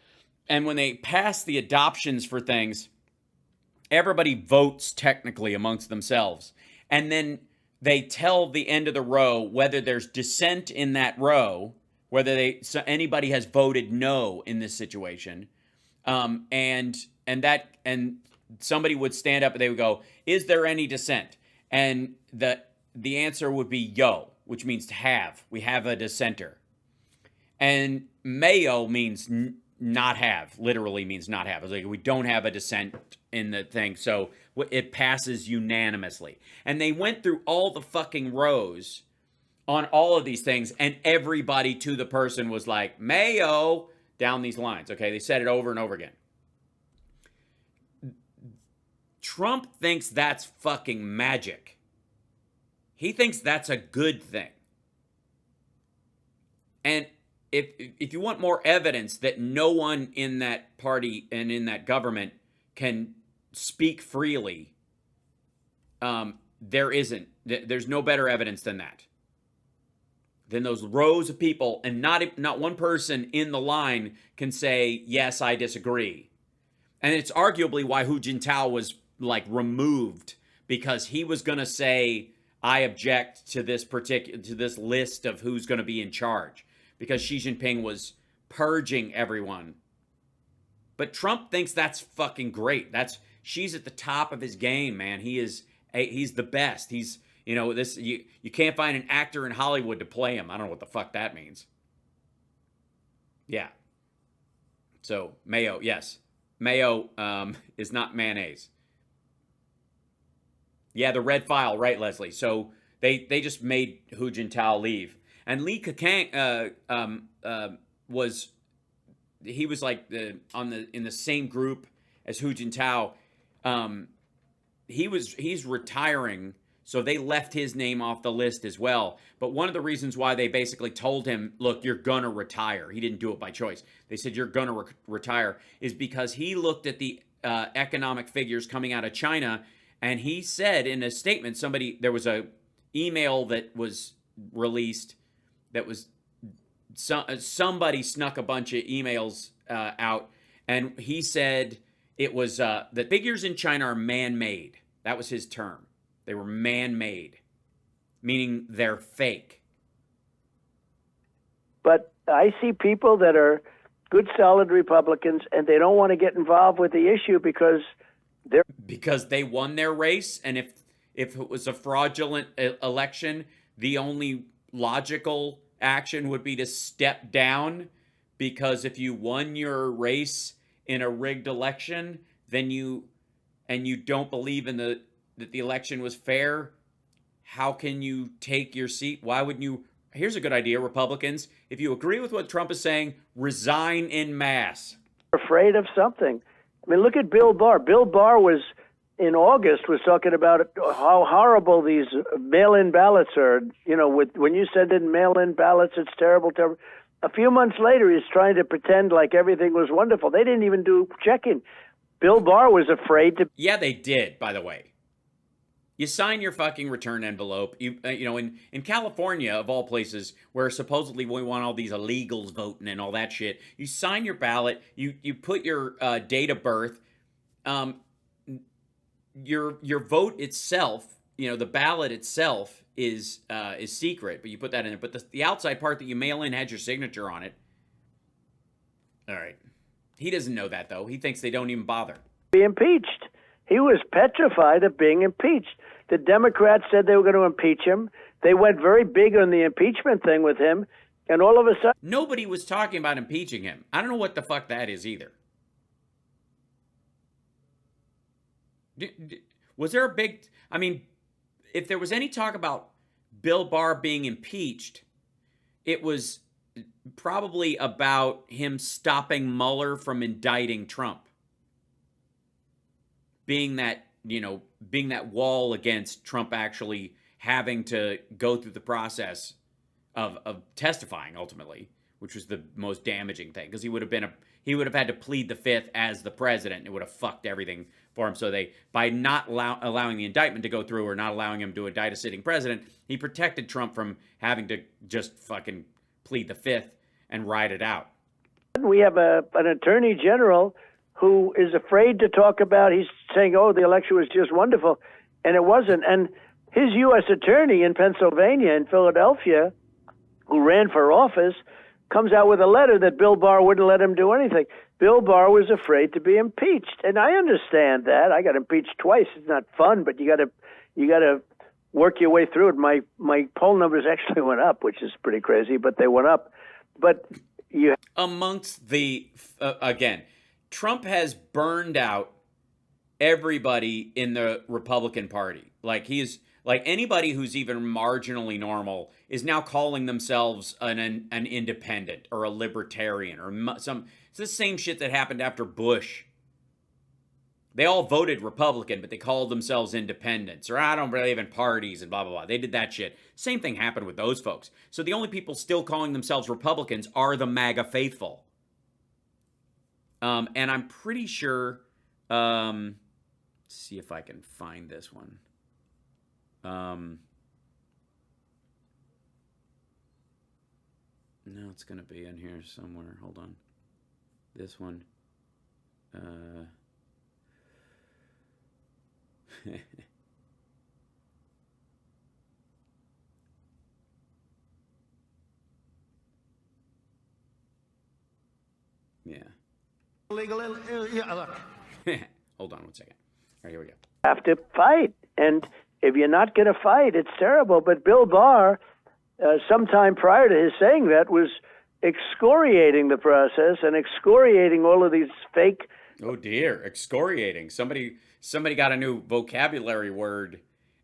and when they pass the adoptions for things, everybody votes technically amongst themselves, and then they tell the end of the row whether there's dissent in that row, whether anybody has voted no in this situation, and somebody would stand up and they would go, "Is there any dissent?" And the answer would be yo, which means to have. We have a dissenter. And mayo means not have, literally means not have. It's like we don't have a dissent in the thing, so it passes unanimously. And they went through all the fucking rows on all of these things, and everybody to the person was like, mayo, down these lines. Okay, they said it over and over again. Trump thinks that's fucking magic. He thinks that's a good thing. And if you want more evidence that no one in that party and in that government can speak freely, there isn't. There's no better evidence than that. Than those rows of people, and not one person in the line can say, yes, I disagree. And it's arguably why Hu Jintao was removed, because he was going to say, I object to this list of who's going to be in charge, because Xi Jinping was purging everyone. But Trump thinks that's fucking great. Xi's at the top of his game, man. He's the best. He's, you can't find an actor in Hollywood to play him. I don't know what the fuck that means. Yeah. So mayo, yes. Mayo is not mayonnaise. Yeah, the red file, right, Leslie? So they just made Hu Jintao leave. And Li Keqiang was in the same group as Hu Jintao. He's retiring, so they left his name off the list as well. But one of the reasons why they basically told him, look, you're gonna retire. He didn't do it by choice. They said you're gonna retire is because he looked at the economic figures coming out of China, and he said in a statement, there was a email that was released that was somebody snuck a bunch of emails out, and he said it was the figures in China are man-made. That was his term. They were man-made, meaning they're fake. But I see people that are good, solid Republicans, and they don't want to get involved with the issue because they won their race, and if it was a fraudulent election, the only logical action would be to step down, because if you won your race in a rigged election, then you don't believe in that the election was fair, how can you take your seat? Why wouldn't you? Here's a good idea, Republicans. If you agree with what Trump is saying, resign en masse. Afraid of something. I mean, look at Bill Barr. Bill Barr in August was talking about how horrible these mail-in ballots are. When you send in mail-in ballots, it's terrible, terrible. A few months later, he's trying to pretend like everything was wonderful. They didn't even do check-in. Bill Barr was afraid to. Yeah, they did, by the way. You sign your fucking return envelope. You know, in California, of all places, where supposedly we want all these illegals voting and all that shit, you sign your ballot, you put your date of birth, your vote itself, you know, the ballot itself is secret, but you put that in there. But the outside part that you mail in had your signature on it. All right. He doesn't know that, though. He thinks they don't even bother. Be impeached. He was petrified of being impeached. The Democrats said they were going to impeach him. They went very big on the impeachment thing with him, and all of a sudden... Nobody was talking about impeaching him. I don't know what the fuck that is either. Was there a big... I mean, if there was any talk about Bill Barr being impeached, it was probably about him stopping Mueller from indicting Trump. Being that, you know, being that wall against Trump actually having to go through the process of testifying ultimately, which was the most damaging thing, because he would have had to plead the fifth as the president, and it would have fucked everything for him. So by not allowing the indictment to go through, or not allowing him to indict a sitting president, he protected Trump from having to just fucking plead the fifth and ride it out. We have an attorney general who is afraid to talk about, he's saying, oh, the election was just wonderful, and it wasn't. And his U.S. attorney in Pennsylvania, in Philadelphia, who ran for office, comes out with a letter that Bill Barr wouldn't let him do anything. Bill Barr was afraid to be impeached, and I understand that. I got impeached twice. It's not fun, but you got to work your way through it. My poll numbers actually went up, which is pretty crazy, but they went up. But you amongst the again, Trump has burned out everybody in the Republican Party. Like anybody who's even marginally normal is now calling themselves an independent or a libertarian or some. It's the same shit that happened after Bush. They all voted Republican, but they called themselves independents, or I don't believe in parties and blah, blah, blah. They did that shit. Same thing happened with those folks. So the only people still calling themselves Republicans are the MAGA faithful. And I'm pretty sure, let's see if I can find this one. No, it's going to be in here somewhere. Hold on. This one. Yeah. Legal, yeah, look. Hold on one second. All right, here we go. have to fight. And if you're not going to fight, it's terrible. But Bill Barr, sometime prior to his saying that, was excoriating the process and excoriating all of these fake... Oh dear, excoriating. Somebody got a new vocabulary word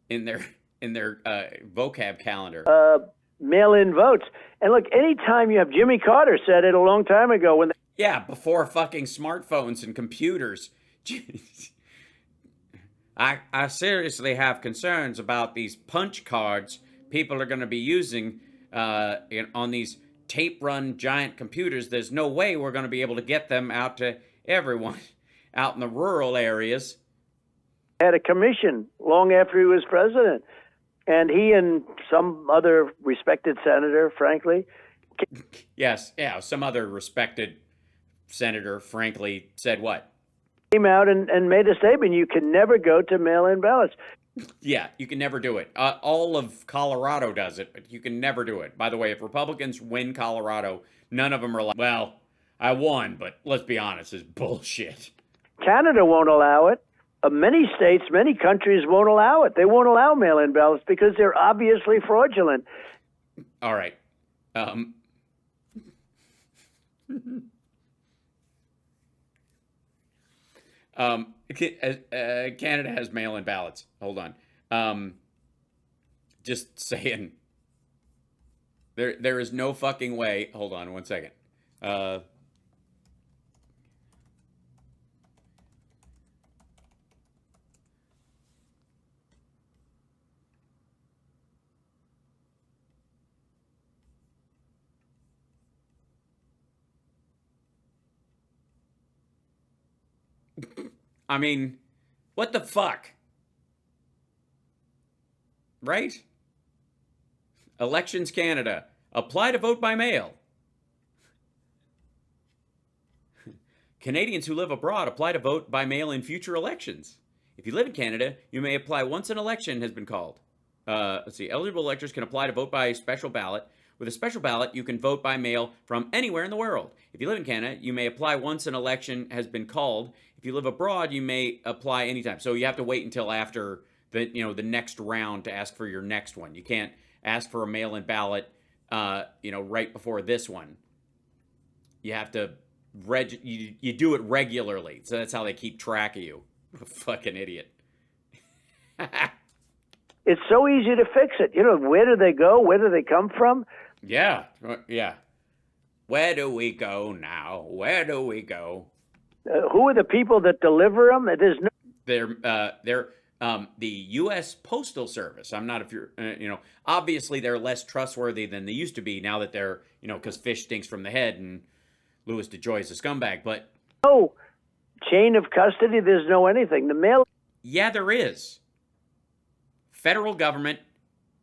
in their vocab calendar. Mail-in votes. And look, anytime you have... Jimmy Carter said it a long time ago when... Yeah, before fucking smartphones and computers. I seriously have concerns about these punch cards people are going to be using on these tape-run giant computers. There's no way we're going to be able to get them out to everyone out in the rural areas. Had a commission long after he was president. And he and some other respected senator, frankly... Yes, yeah, some other respected senator, frankly, said what? Came out and made a statement. You can never go to mail-in ballots. Yeah, you can never do it. All of Colorado does it, but you can never do it. By the way, if Republicans win Colorado, none of them are like, well, I won, but let's be honest, it's bullshit. Canada won't allow it. Many states, many countries won't allow it. They won't allow mail-in ballots because they're obviously fraudulent. All right. Canada has mail-in ballots. Hold on. Just saying. There is no fucking way. Hold on one second. I mean, what the fuck? Right? Elections Canada. Apply to vote by mail. Canadians who live abroad apply to vote by mail in future elections. If you live in Canada, you may apply once an election has been called. Let's see. Eligible electors can apply to vote by special ballot. With a special ballot, you can vote by mail from anywhere in the world. If you live in Canada, you may apply once an election has been called. If you live abroad, you may apply anytime. So you have to wait until after the next round to ask for your next one. You can't ask for a mail-in ballot, right before this one. You have to you do it regularly. So that's how they keep track of you. Fucking idiot. It's so easy to fix it. Where do they go? Where do they come from? Yeah. Where do we go now? Where do we go? Who are the people that deliver them? There's no. They're the U.S. Postal Service. I'm not if you're obviously they're less trustworthy than they used to be now that they're because fish stinks from the head and Louis DeJoy is a scumbag. But no chain of custody. There's no anything. The mail. Yeah, there is. Federal government,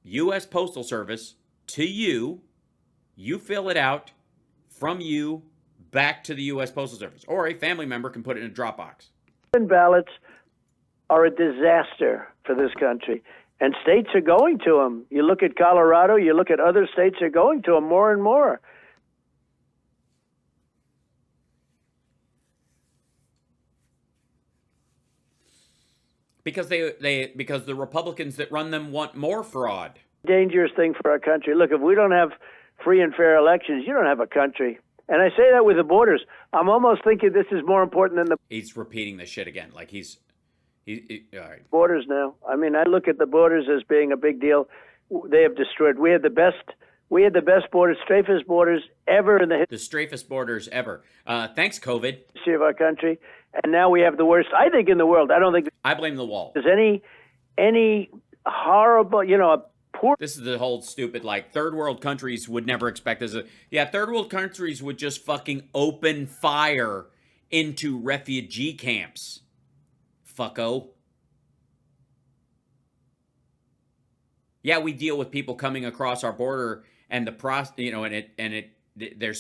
U.S. Postal Service, to you, you fill it out, from you, back to the U.S. Postal Service. Or a family member can put it in a Dropbox. Ballots are a disaster for this country. And states are going to them. You look at Colorado, you look at other states are going to them more and more. Because because the Republicans that run them want more fraud. Dangerous thing for our country. Look, if we don't have free and fair elections, you don't have a country. And I say that with the borders. I'm almost thinking this is more important than the. He's repeating this shit again. Like he all right. Borders now. I mean, I look at the borders as being a big deal. They have destroyed. We had the best borders, strafest borders ever in the strafest borders ever. Thanks, COVID. history of our country. And now we have the worst, I think, in the world. I don't think I blame the wall. there's any horrible, a poor. This is the whole stupid, third world countries would never expect this. Third world countries would just fucking open fire into refugee camps. Fucko. Yeah, we deal with people coming across our border and there's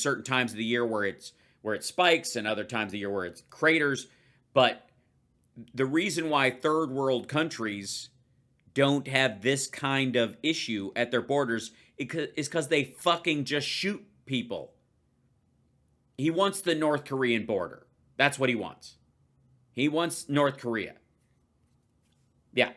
certain times of the year where it spikes and other times of the year where it's craters. But the reason why third world countries don't have this kind of issue at their borders is because they fucking just shoot people. He wants the North Korean border. That's what he wants. He wants North Korea. Yeah.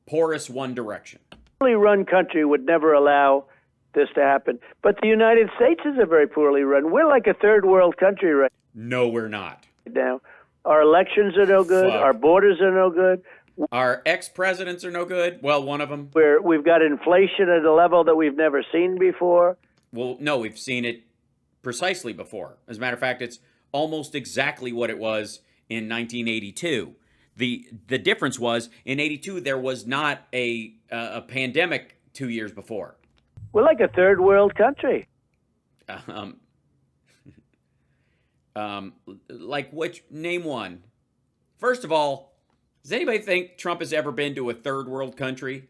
Porous one direction. Poorly run country would never allow this to happen. But the United States is a very poorly run. We're like a third world country right No, we're not. now. Our elections are no good. Fuck. Our borders are no good. Our ex-presidents are no good. Well, one of them. We've got inflation at a level that we've never seen before. Well, no, we've seen it precisely before. As a matter of fact, it's almost exactly what it was in 1982. The difference was in 82 there was not a pandemic 2 years before. We're like a third world country. Like which? Name one. First of all, does anybody think Trump has ever been to a third world country?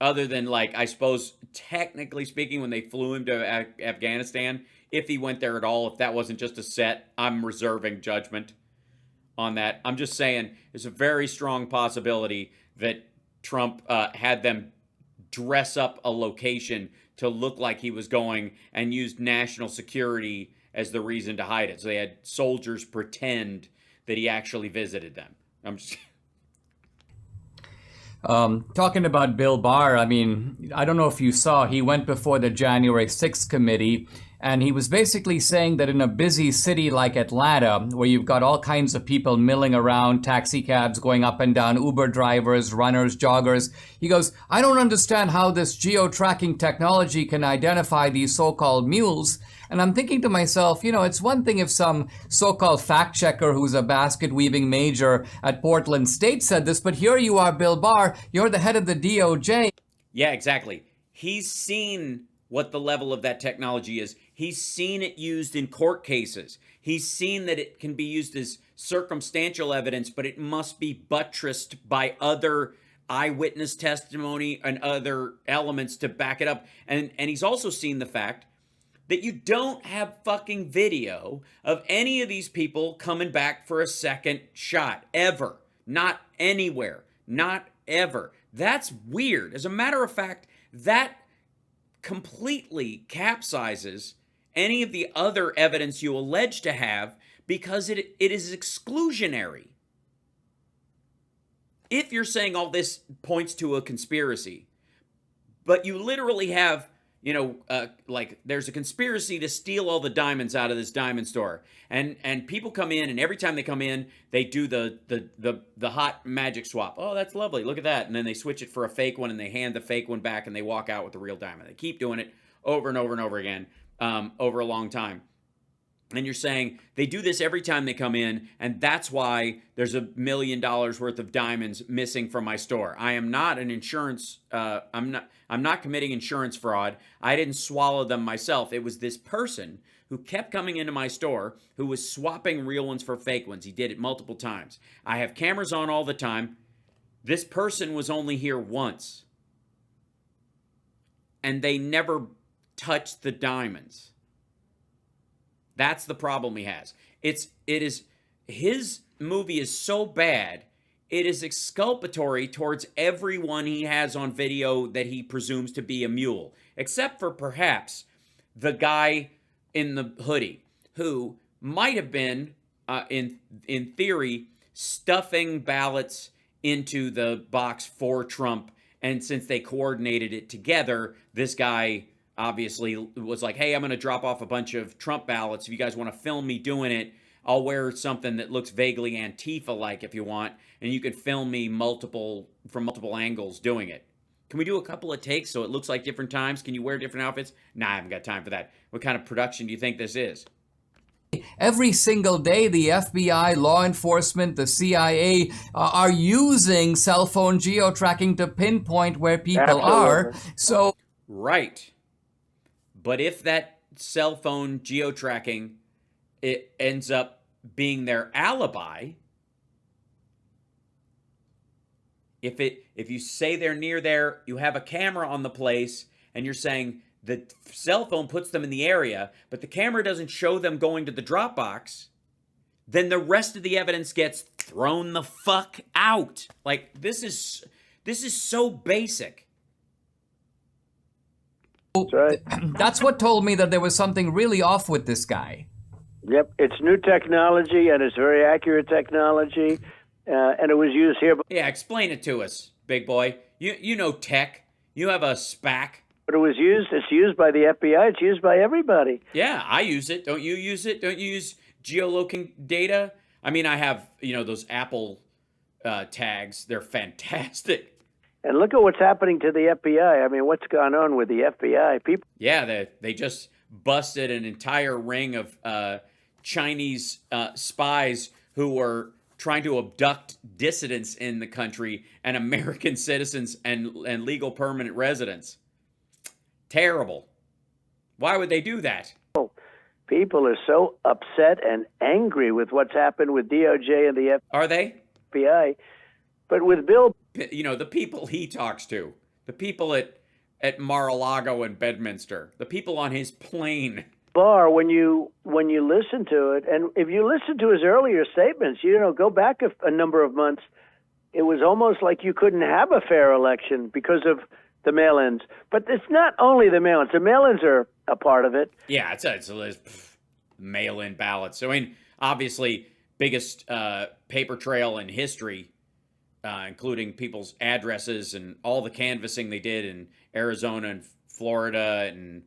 Other than I suppose, technically speaking, when they flew him to Afghanistan, if he went there at all, if that wasn't just a set, I'm reserving judgment on that. I'm just saying there's a very strong possibility that Trump had them dress up a location to look like he was going and used national security as the reason to hide it. So they had soldiers pretend that he actually visited them. I'm just... Talking about Bill Barr, I mean, I don't know if you saw, he went before the January 6th committee, and he was basically saying that in a busy city like Atlanta, where you've got all kinds of people milling around, taxi cabs going up and down, Uber drivers, runners, joggers, he goes, I don't understand how this geo-tracking technology can identify these so-called mules. And I'm thinking to myself, it's one thing if some so-called fact checker who's a basket weaving major at Portland State said this, but here you are, Bill Barr, you're the head of the DOJ. Yeah, exactly. He's seen what the level of that technology is. He's seen it used in court cases. He's seen that it can be used as circumstantial evidence, but it must be buttressed by other eyewitness testimony and other elements to back it up. And he's also seen the fact that you don't have fucking video of any of these people coming back for a second shot, ever. Not anywhere. Not ever. That's weird. As a matter of fact, that completely capsizes any of the other evidence you allege to have, because it is exclusionary. If you're saying all this points to a conspiracy, but you literally have, like there's a conspiracy to steal all the diamonds out of this diamond store, and people come in, and every time they come in, they do the hot magic swap. Oh, that's lovely. Look at that. And then they switch it for a fake one, and they hand the fake one back, and they walk out with the real diamond. They keep doing it over and over and over again, over a long time. And you're saying they do this every time they come in, and that's why there's $1 million worth of diamonds missing from my store. I am not an insurance. I'm not committing insurance fraud. I didn't swallow them myself. It was this person who kept coming into my store who was swapping real ones for fake ones. He did it multiple times. I have cameras on all the time. This person was only here once, and they never touched the diamonds. That's the problem he has. His movie is so bad, it is exculpatory towards everyone he has on video that he presumes to be a mule, except for perhaps the guy in the hoodie, who might have been, in theory, stuffing ballots into the box for Trump, and since they coordinated it together, this guy obviously was like, hey, I'm going to drop off a bunch of Trump ballots. If you guys want to film me doing it, I'll wear something that looks vaguely Antifa-like if you want, and you can film me from multiple angles doing it. Can we do a couple of takes so it looks like different times? Can you wear different outfits? Nah, I haven't got time for that. What kind of production do you think this is? Every single day, the FBI, law enforcement, the CIA are using cell phone geo-tracking to pinpoint where people are. So, right. But if that cell phone geo-tracking, it ends up being their alibi, if you say they're near there, you have a camera on the place, and you're saying the cell phone puts them in the area, but the camera doesn't show them going to the drop box, then the rest of the evidence gets thrown the fuck out. Like, this is so basic. That's right. That's what told me that there was something really off with this guy. Yep, it's new technology, and it's very accurate technology, and it was used here. Yeah, explain it to us, big boy. You know tech. You have a SPAC. But it's used by the FBI. It's used by everybody. Yeah, I use it. Don't you use it? Don't you use geolocating data? I mean, I have, those Apple tags. They're fantastic. And look at what's happening to the FBI. I mean, what's gone on with the FBI? People. Yeah, they just busted an entire ring of Chinese spies who were trying to abduct dissidents in the country and American citizens and legal permanent residents. Terrible. Why would they do that? People are so upset and angry with what's happened with DOJ and the Are they? FBI. But with Bill... the people he talks to, the people at Mar-a-Lago and Bedminster, the people on his plane. Barr, when you listen to it, and if you listen to his earlier statements, go back a number of months, it was almost like you couldn't have a fair election because of the mail-ins. But it's not only the mail-ins. The mail-ins are a part of it. Yeah, it's mail-in ballots. I mean, obviously, biggest paper trail in history, including people's addresses and all the canvassing they did in Arizona and Florida and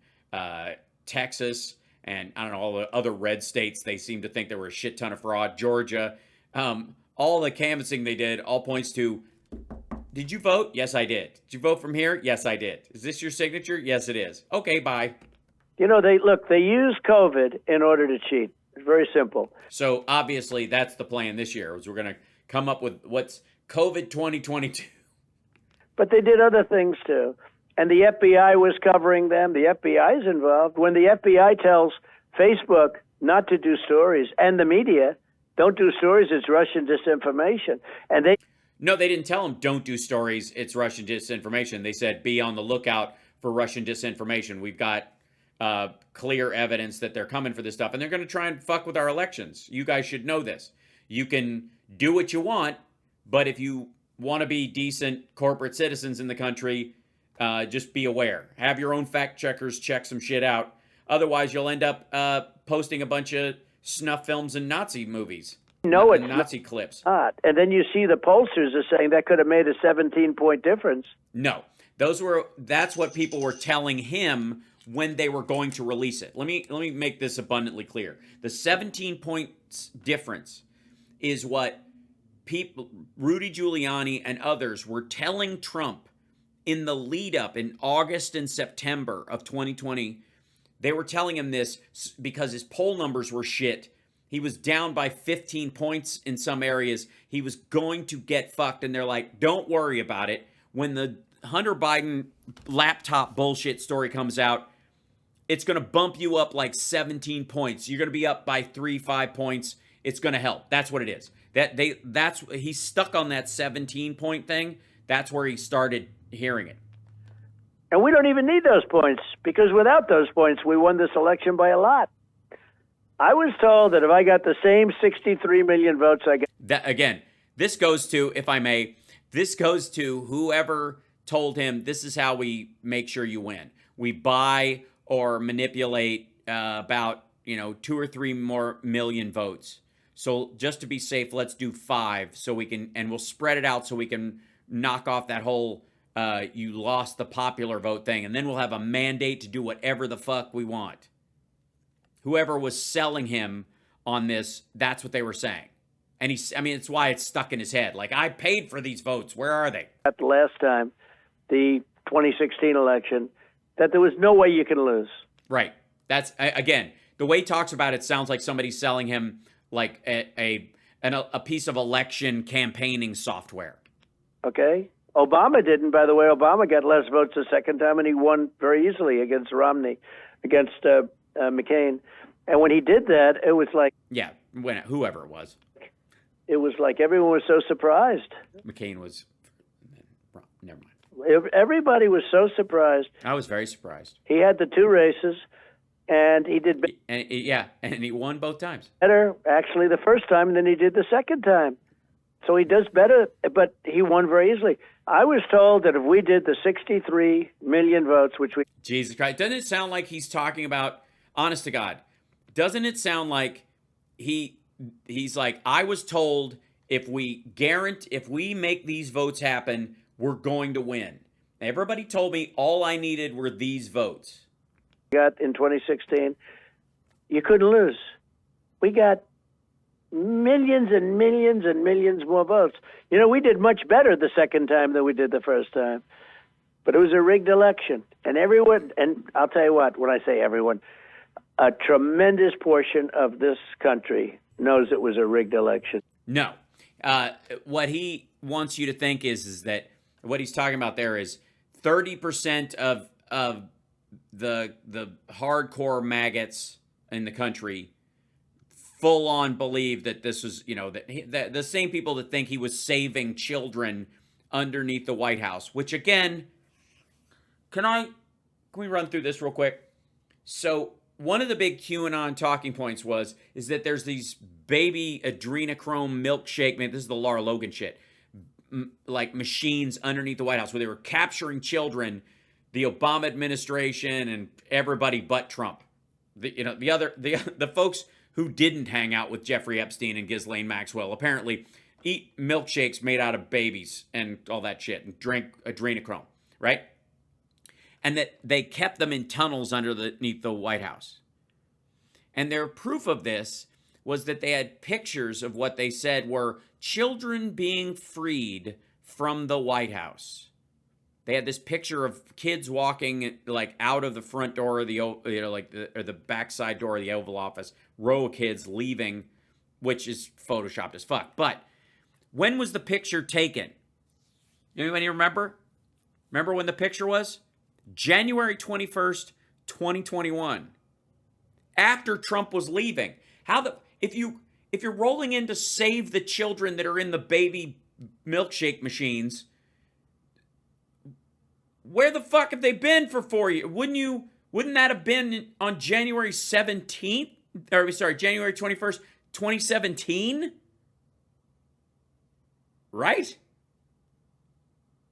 Texas and, I don't know, all the other red states. They seem to think there were a shit ton of fraud. Georgia. All the canvassing they did all points to, did you vote? Yes, I did. Did you vote from here? Yes, I did. Is this your signature? Yes, it is. Okay, bye. They use COVID in order to cheat. It's very simple. So obviously that's the plan this year, is we're going to come up with what's COVID 2022. But they did other things too. And the FBI was covering them. The FBI is involved. When the FBI tells Facebook not to do stories and the media, don't do stories, it's Russian disinformation. And No, they didn't tell them don't do stories, it's Russian disinformation. They said be on the lookout for Russian disinformation. We've got clear evidence that they're coming for this stuff, and they're going to try and fuck with our elections. You guys should know this. You can do what you want, but if you want to be decent corporate citizens in the country, just be aware. Have your own fact checkers check some shit out. Otherwise, you'll end up posting a bunch of snuff films and Nazi movies. No, it's Nazi clips. not. And then you see the pollsters are saying that could have made a 17-point difference. No, that's what people were telling him when they were going to release it. Let me make this abundantly clear. The 17 points difference is what people, Rudy Giuliani and others, were telling Trump in the lead up in August and September of 2020. They were telling him this because his poll numbers were shit. He was down by 15 points in some areas. He was going to get fucked, and they're like, don't worry about it. When the Hunter Biden laptop bullshit story comes out, it's going to bump you up like 17 points. You're going to be up by 3-5 points. It's going to help. That's what it is. He's stuck on that 17-point thing. That's where he started hearing it. And we don't even need those points, because without those points, we won this election by a lot. I was told that if I got the same 63 million votes I got... Again, this goes to, if I may, this goes to whoever told him this is how we make sure you win. We buy or manipulate about 2 or 3 more million votes. So just to be safe, let's do 5 so we can, and we'll spread it out so we can knock off that whole you lost the popular vote thing, and then we'll have a mandate to do whatever the fuck we want. Whoever was selling him on this, that's what they were saying. And it's why it's stuck in his head. Like, I paid for these votes. Where are they? At the last time, the 2016 election, that there was no way you can lose. Right. That's, again, the way he talks about it sounds like somebody's selling him like a piece of election campaigning software. Okay? Obama didn't, by the way. Obama got less votes the second time, and he won very easily against Romney, against McCain. And when he did that, it was like... Yeah, whoever it was. It was like everyone was so surprised. McCain was... Never mind. Everybody was so surprised. I was very surprised. He had the 2 races, and he did and he won both times. better, actually, the first time than he did the second time. So he does better, but he won very easily. I was told that if we did the 63 million votes, which we... Jesus Christ. Doesn't it sound like he's talking about, honest to God, doesn't it sound like he's like, I was told if we make these votes happen, we're going to win. Everybody told me all I needed were these votes. Got in 2016, you couldn't lose. We got millions and millions and millions more votes. We did much better the second time than we did the first time. But it was a rigged election. And everyone, and I'll tell you what, when I say everyone, a tremendous portion of this country knows it was a rigged election. No. What he wants you to think is that what he's talking about there is 30% of the hardcore maggots in the country full on believe that this was, that the same people that think he was saving children underneath the White House, which again, can we run through this real quick? So one of the big QAnon talking points is that there's these baby adrenochrome milkshake, man, this is the Lara Logan shit, like machines underneath the White House where they were capturing children, the Obama administration and everybody but Trump. The folks who didn't hang out with Jeffrey Epstein and Ghislaine Maxwell apparently eat milkshakes made out of babies and all that shit and drink adrenochrome, right? And that they kept them in tunnels underneath the White House. And their proof of this was that they had pictures of what they said were children being freed from the White House. They had this picture of kids walking like out of the front door of the or the backside door of the Oval Office, row of kids leaving, which is photoshopped as fuck. But when was the picture taken? Anybody remember? Remember when the picture was? January 21st, 2021. After Trump was leaving. If you're rolling in to save the children that are in the baby milkshake machines, where the fuck have they been for 4 years? Wouldn't that have been on January 17th? Or sorry, January 21st, 2017? Right?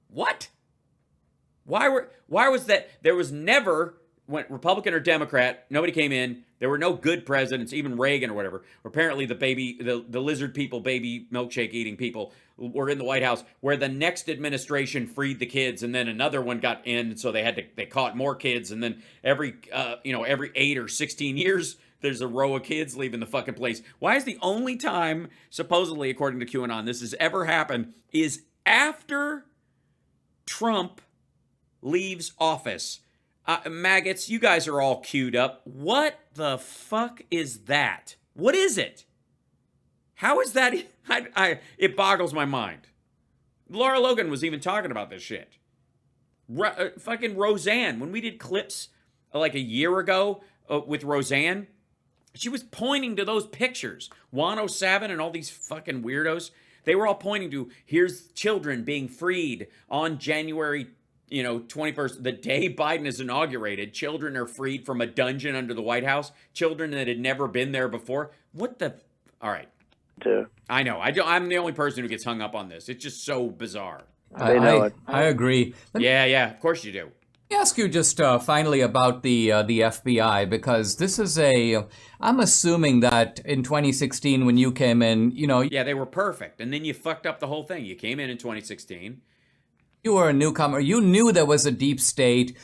What? Why was that? There was never, when Republican or Democrat, nobody came in. There were no good presidents, even Reagan or whatever. Apparently the lizard people, baby milkshake eating people were in the White House, where the next administration freed the kids, and then another one got in, so they caught more kids, and then every 8 or 16 years, there's a row of kids leaving the fucking place. Why is the only time, supposedly according to QAnon, this has ever happened is after Trump leaves office? Maggots, you guys are all queued up. What the fuck is that? What is it? How is that? It boggles my mind. Laura Logan was even talking about this shit. Fucking Roseanne, when we did clips like a year ago with Roseanne, she was pointing to those pictures. Juan 07 and all these fucking weirdos, they were all pointing to, here's children being freed on January 21st, the day Biden is inaugurated. Children are freed from a dungeon under the White House. Children that had never been there before. What the? All right. I know. I'm the only person who gets hung up on this. It's just so bizarre. I agree. Yeah. Of course you do. Let me ask you just finally about the FBI, because this is I'm assuming that in 2016 when you came in, Yeah, they were perfect. And then you fucked up the whole thing. You came in 2016. You were a newcomer. You knew there was a deep state.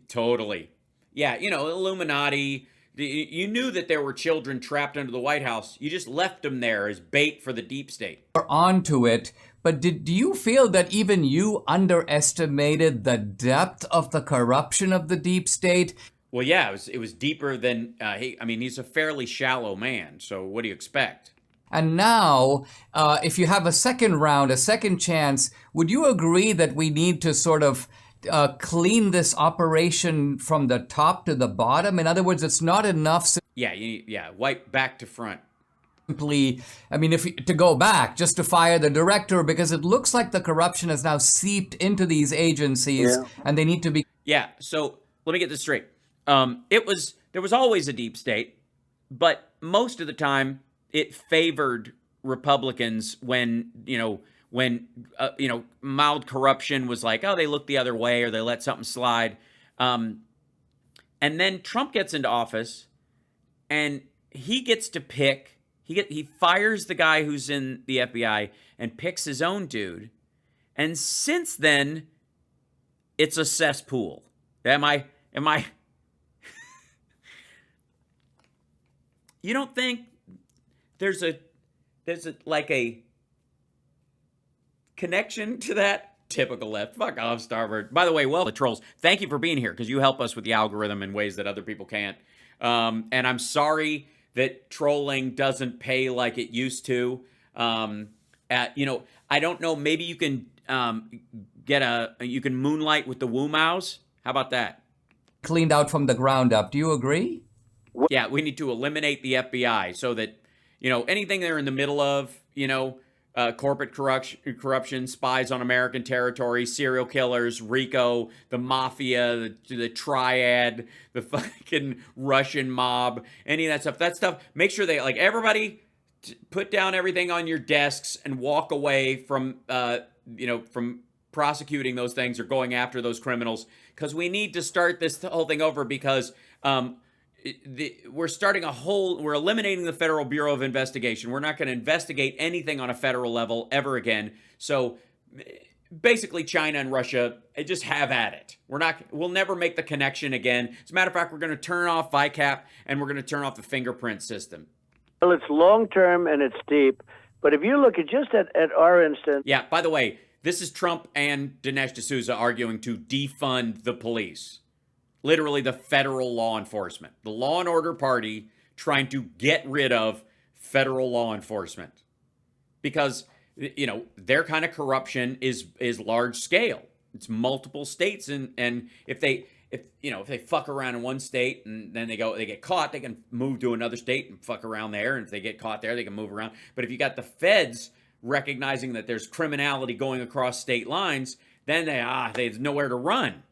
Totally. Yeah, Illuminati. You knew that there were children trapped under the White House. You just left them there as bait for the deep state. Were onto it. But do you feel that even you underestimated the depth of the corruption of the deep state? Well, yeah, it was deeper than he's a fairly shallow man. So what do you expect? And now, if you have a second round, a second chance, would you agree that we need to sort of clean this operation from the top to the bottom? In other words, it's not enough. Wipe back to front. Simply, to go back, just to fire the director, because it looks like the corruption has now seeped into these agencies, and they need to be. Yeah. So let me get this straight. There was always a deep state, but most of the time, it favored Republicans when mild corruption was like, oh, they look the other way or they let something slide. And then Trump gets into office and he gets to pick. He fires the guy who's in the FBI and picks his own dude. And since then, it's a cesspool. Am I? You don't think there's a connection to that? Typical left. Fuck off, Starboard. By the way, the trolls, thank you for being here, because you help us with the algorithm in ways that other people can't. And I'm sorry that trolling doesn't pay like it used to. I don't know. Maybe you can you can moonlight with the Woo Mouse. How about that? Cleaned out from the ground up. Do you agree? Yeah, we need to eliminate the FBI so that, anything they're in the middle of, corporate corruption, spies on American territory, serial killers, RICO, the mafia, the triad, the fucking Russian mob, any of that stuff. Make sure they, everybody put down everything on your desks and walk away from, from prosecuting those things or going after those criminals, because we need to start this whole thing over, because we're eliminating the Federal Bureau of Investigation. We're not going to investigate anything on a federal level ever again. So basically China and Russia, just have at it. We'll never make the connection again. As a matter of fact, we're going to turn off VICAP and we're going to turn off the fingerprint system. Well, it's long-term and it's deep. But if you look at at our instance. Yeah, by the way, this is Trump and Dinesh D'Souza arguing to defund the police. Literally the federal law enforcement. The law and order party trying to get rid of federal law enforcement. Because, their kind of corruption is large scale. It's multiple states, and if they fuck around in one state and then they get caught, they can move to another state and fuck around there. And if they get caught there, they can move around. But if you got the feds recognizing that there's criminality going across state lines, then there's nowhere to run.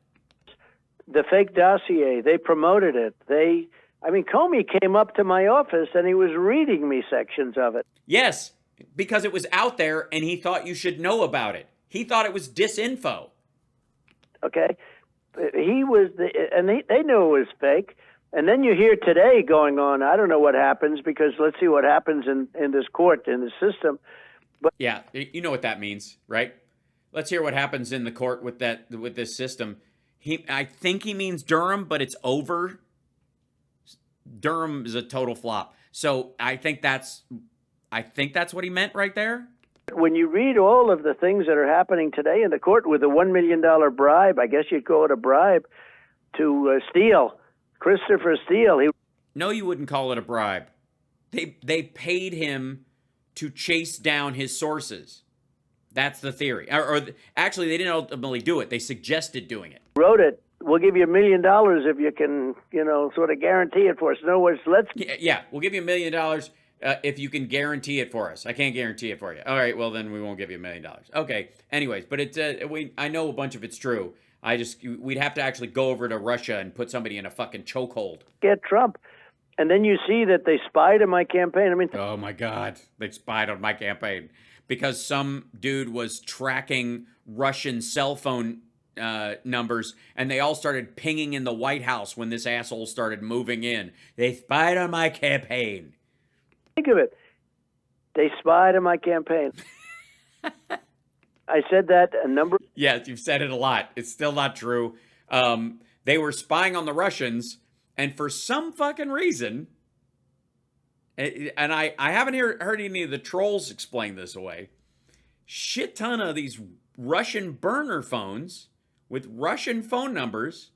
The fake dossier, they promoted it. Comey came up to my office and he was reading me sections of it. Yes, because it was out there and he thought you should know about it. He thought it was disinfo. Okay? He was, they knew it was fake. And then you hear today going on, I don't know what happens, because let's see what happens in this court, in the system. But yeah, you know what that means, right? Let's hear what happens in the court with this system. I think he means Durham, but it's over. Durham is a total flop. So I think that's what he meant right there. When you read all of the things that are happening today in the court with a $1 million bribe, I guess you'd call it a bribe, to Steele, Christopher Steele. No, you wouldn't call it a bribe. They paid him to chase down his sources. That's the theory. Or actually, they didn't ultimately do it. They suggested doing it. Wrote it. We'll give you $1 million if you can, sort of guarantee it for us. In other words, Yeah, we'll give you $1 million if you can guarantee it for us. I can't guarantee it for you. All right, well then we won't give you $1 million. Okay. Anyways, but it's I know a bunch of it's true. We'd have to actually go over to Russia and put somebody in a fucking chokehold. Get Trump. And then you see that they spied on my campaign. Oh my God, they spied on my campaign because some dude was tracking Russian cell phone numbers, and they all started pinging in the White House when this asshole started moving in. They spied on my campaign. Think of it. They spied on my campaign. I said that a number. Yes, you've said it a lot. It's still not true. They were spying on the Russians, and for some fucking reason, and I haven't heard any of the trolls explain this away, shit ton of these Russian burner phones with Russian phone numbers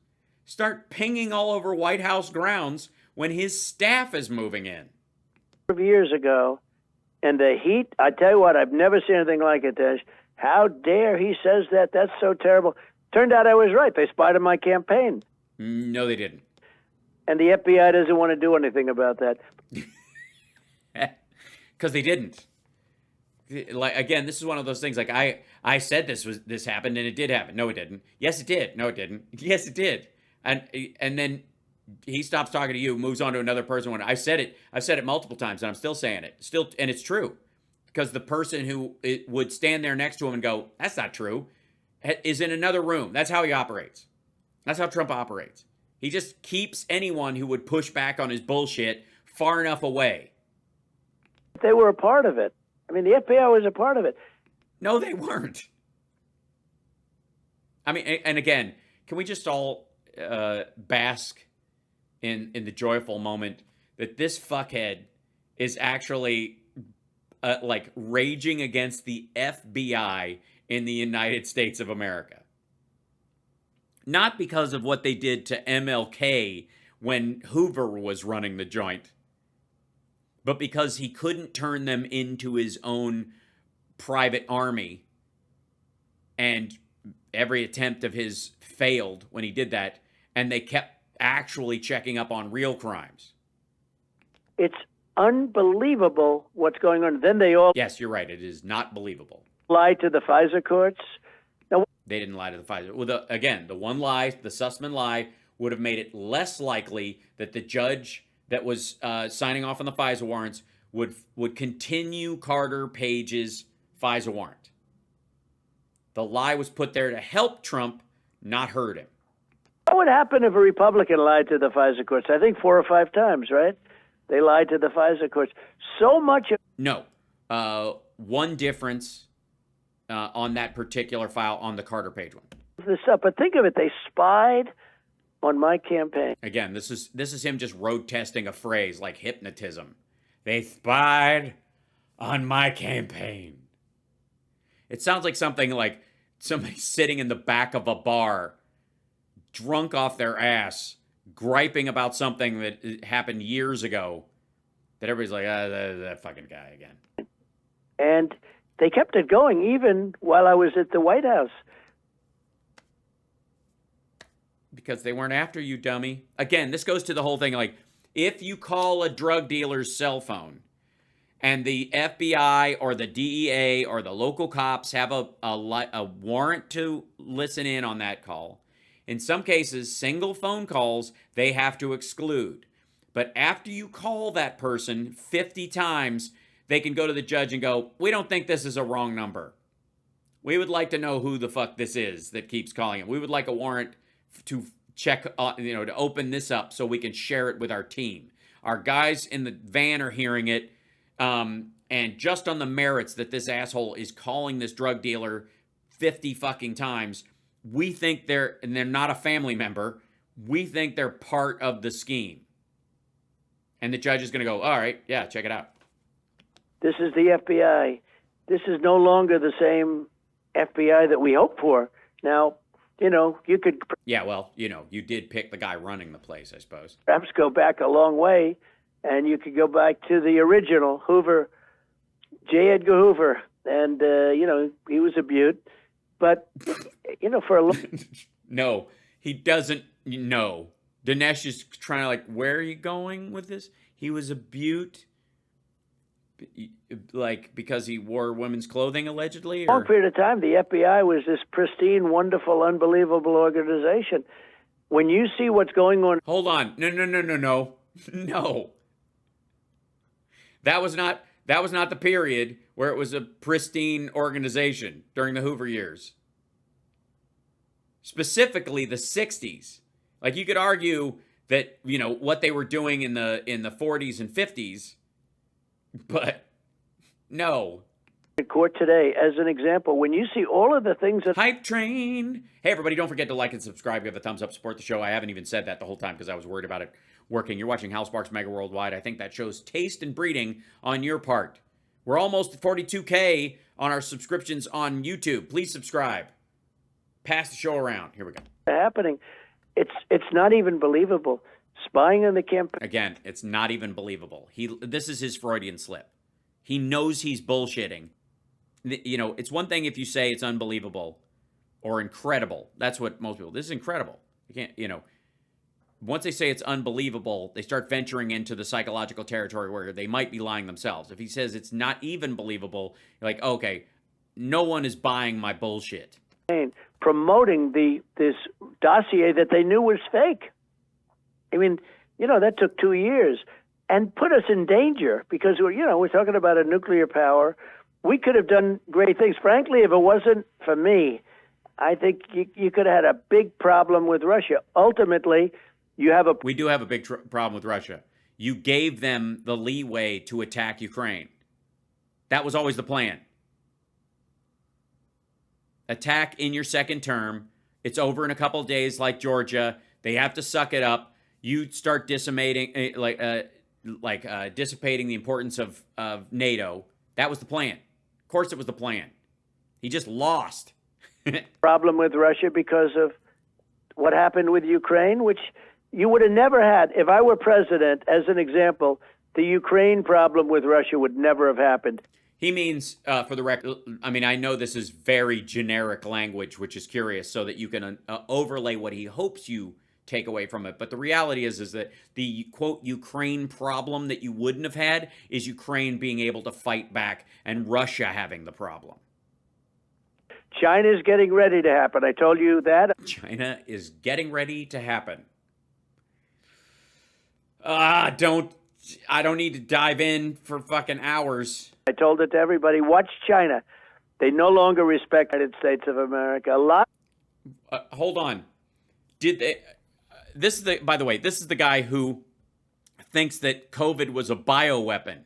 start pinging all over White House grounds when his staff is moving in. Years ago, and the heat, I tell you what, I've never seen anything like it, Dinesh. How dare he says that? That's so terrible. Turned out I was right. They spied on my campaign. No, they didn't. And the FBI doesn't want to do anything about that. Because they didn't. Like, again, this is one of those things, like I said this happened and it did happen. No, it didn't. Yes, it did. No, it didn't. Yes, it did. And then he stops talking to you, moves on to another person. When I've said it multiple times, and I'm still saying it. And it's true. Because the person who would stand there next to him and go, that's not true, is in another room. That's how he operates. That's how Trump operates. He just keeps anyone who would push back on his bullshit far enough away. They were a part of it. The FBI was a part of it. No, they weren't. And again, can we just all bask in the joyful moment that this fuckhead is actually like raging against the FBI in the United States of America? Not because of what they did to MLK when Hoover was running the joint, but because he couldn't turn them into his own private army, and every attempt of his failed when he did that, and they kept actually checking up on real crimes. It's unbelievable what's going on. Then they all... Yes, you're right. It is not believable. Lied to the FISA courts. Now, they didn't lie to the FISA. Well, again, the one lie, the Sussman lie, would have made it less likely that the judge that was signing off on the FISA warrants would continue Carter Page's FISA warrant. The lie was put there to help Trump, not hurt him. What would happen if a Republican lied to the FISA courts? I think 4 or 5 times, right? They lied to the FISA courts. So much of... No. One difference on that particular file on the Carter Page one. This up, but think of it. They spied on my campaign. Again, this is him just road testing a phrase like hypnotism. They spied on my campaign. It sounds like something like somebody sitting in the back of a bar, drunk off their ass, griping about something that happened years ago, that everybody's like, that fucking guy again. And they kept it going even while I was at the White House. Because they weren't after you, dummy. Again, this goes to the whole thing, like, if you call a drug dealer's cell phone and the FBI or the DEA or the local cops have a warrant to listen in on that call, in some cases, single phone calls, they have to exclude. But after you call that person 50 times, they can go to the judge and go, we don't think this is a wrong number. We would like to know who the fuck this is that keeps calling it. We would like a warrant to check, to open this up so we can share it with our team. Our guys in the van are hearing it, and just on the merits that this asshole is calling this drug dealer 50 fucking times, we think they're not a family member. We think they're part of the scheme. And the judge is going to go, all right, yeah, check it out. This is the FBI. This is no longer the same FBI that we hoped for. Now, you could... Yeah, well, you did pick the guy running the place, I suppose. Perhaps go back a long way, and you could go back to the original Hoover, J. Edgar Hoover. And, he was a beaut. But, for a long... No, he doesn't know. Dinesh is trying to, where are you going with this? He was a beaut, because he wore women's clothing, allegedly? For a long period of time, the FBI was this pristine, wonderful, unbelievable organization. When you see what's going on... Hold on. No. No. That was not the period where it was a pristine organization during the Hoover years. Specifically the 60s. You could argue that, what they were doing in the 40s and 50s, but no. In court today, as an example, when you see all of the things that... Hype train. Hey, everybody, don't forget to like and subscribe. Give a thumbs up, support the show. I haven't even said that the whole time because I was worried about it working. You're watching Hal Sparks Mega Worldwide. I think that shows taste and breeding on your part. We're almost at 42K on our subscriptions on YouTube. Please subscribe. Pass the show around. Here we go. Happening. It's not even believable. Spying on the campaign. Again, it's not even believable. This is his Freudian slip. He knows he's bullshitting. It's one thing if you say it's unbelievable or incredible. That's what most people... This is incredible. You can't, once they say it's unbelievable, they start venturing into the psychological territory where they might be lying themselves. If he says it's not even believable, you're like, okay, no one is buying my bullshit. Promoting this dossier that they knew was fake. I mean, that took 2 years and put us in danger because, we're talking about a nuclear power. We could have done great things. Frankly, if it wasn't for me, I think you could have had a big problem with Russia. Ultimately, we do have a big problem with Russia. You gave them the leeway to attack Ukraine. That was always the plan. Attack in your second term. It's over in a couple of days, like Georgia. They have to suck it up. You start dissipating the importance of NATO. That was the plan. Of course, it was the plan. He just lost. Problem with Russia because of what happened with Ukraine, which you would have never had. If I were president, as an example, the Ukraine problem with Russia would never have happened. He means, for the record, I know this is very generic language, which is curious, so that you can overlay what he hopes you take away from it. But the reality is that the, quote, Ukraine problem that you wouldn't have had is Ukraine being able to fight back and Russia having the problem. China's getting ready to happen. I told you that. China is getting ready to happen. I don't need to dive in for fucking hours. I told it to everybody. Watch China. They no longer respect the United States of America. A lot. Hold on. Did they? By the way, this is the guy who thinks that COVID was a bioweapon.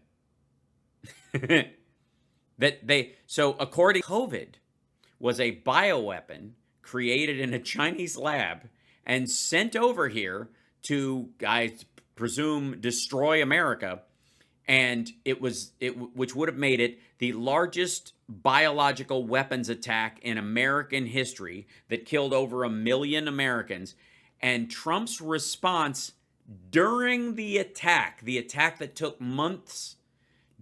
So according, COVID was a bioweapon created in a Chinese lab and sent over here to, I presume, destroy America. And which would have made it the largest biological weapons attack in American history that killed over 1 million Americans. And Trump's response during the attack that took months,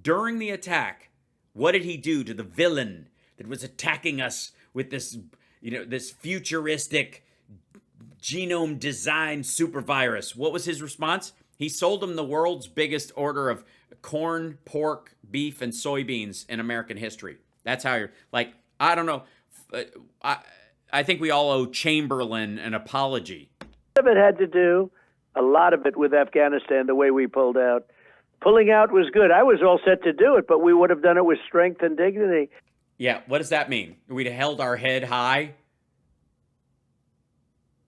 during the attack, what did he do to the villain that was attacking us with this, this futuristic genome design supervirus. What was his response? He sold them the world's biggest order of corn, pork, beef, and soybeans in American history. That's how you're like, I don't know. I think we all owe Chamberlain an apology. A lot of it had to do, a lot of it with Afghanistan, the way we pulled out. Pulling out was good. I was all set to do it, but we would have done it with strength and dignity. Yeah, what does that mean? We'd have held our head high.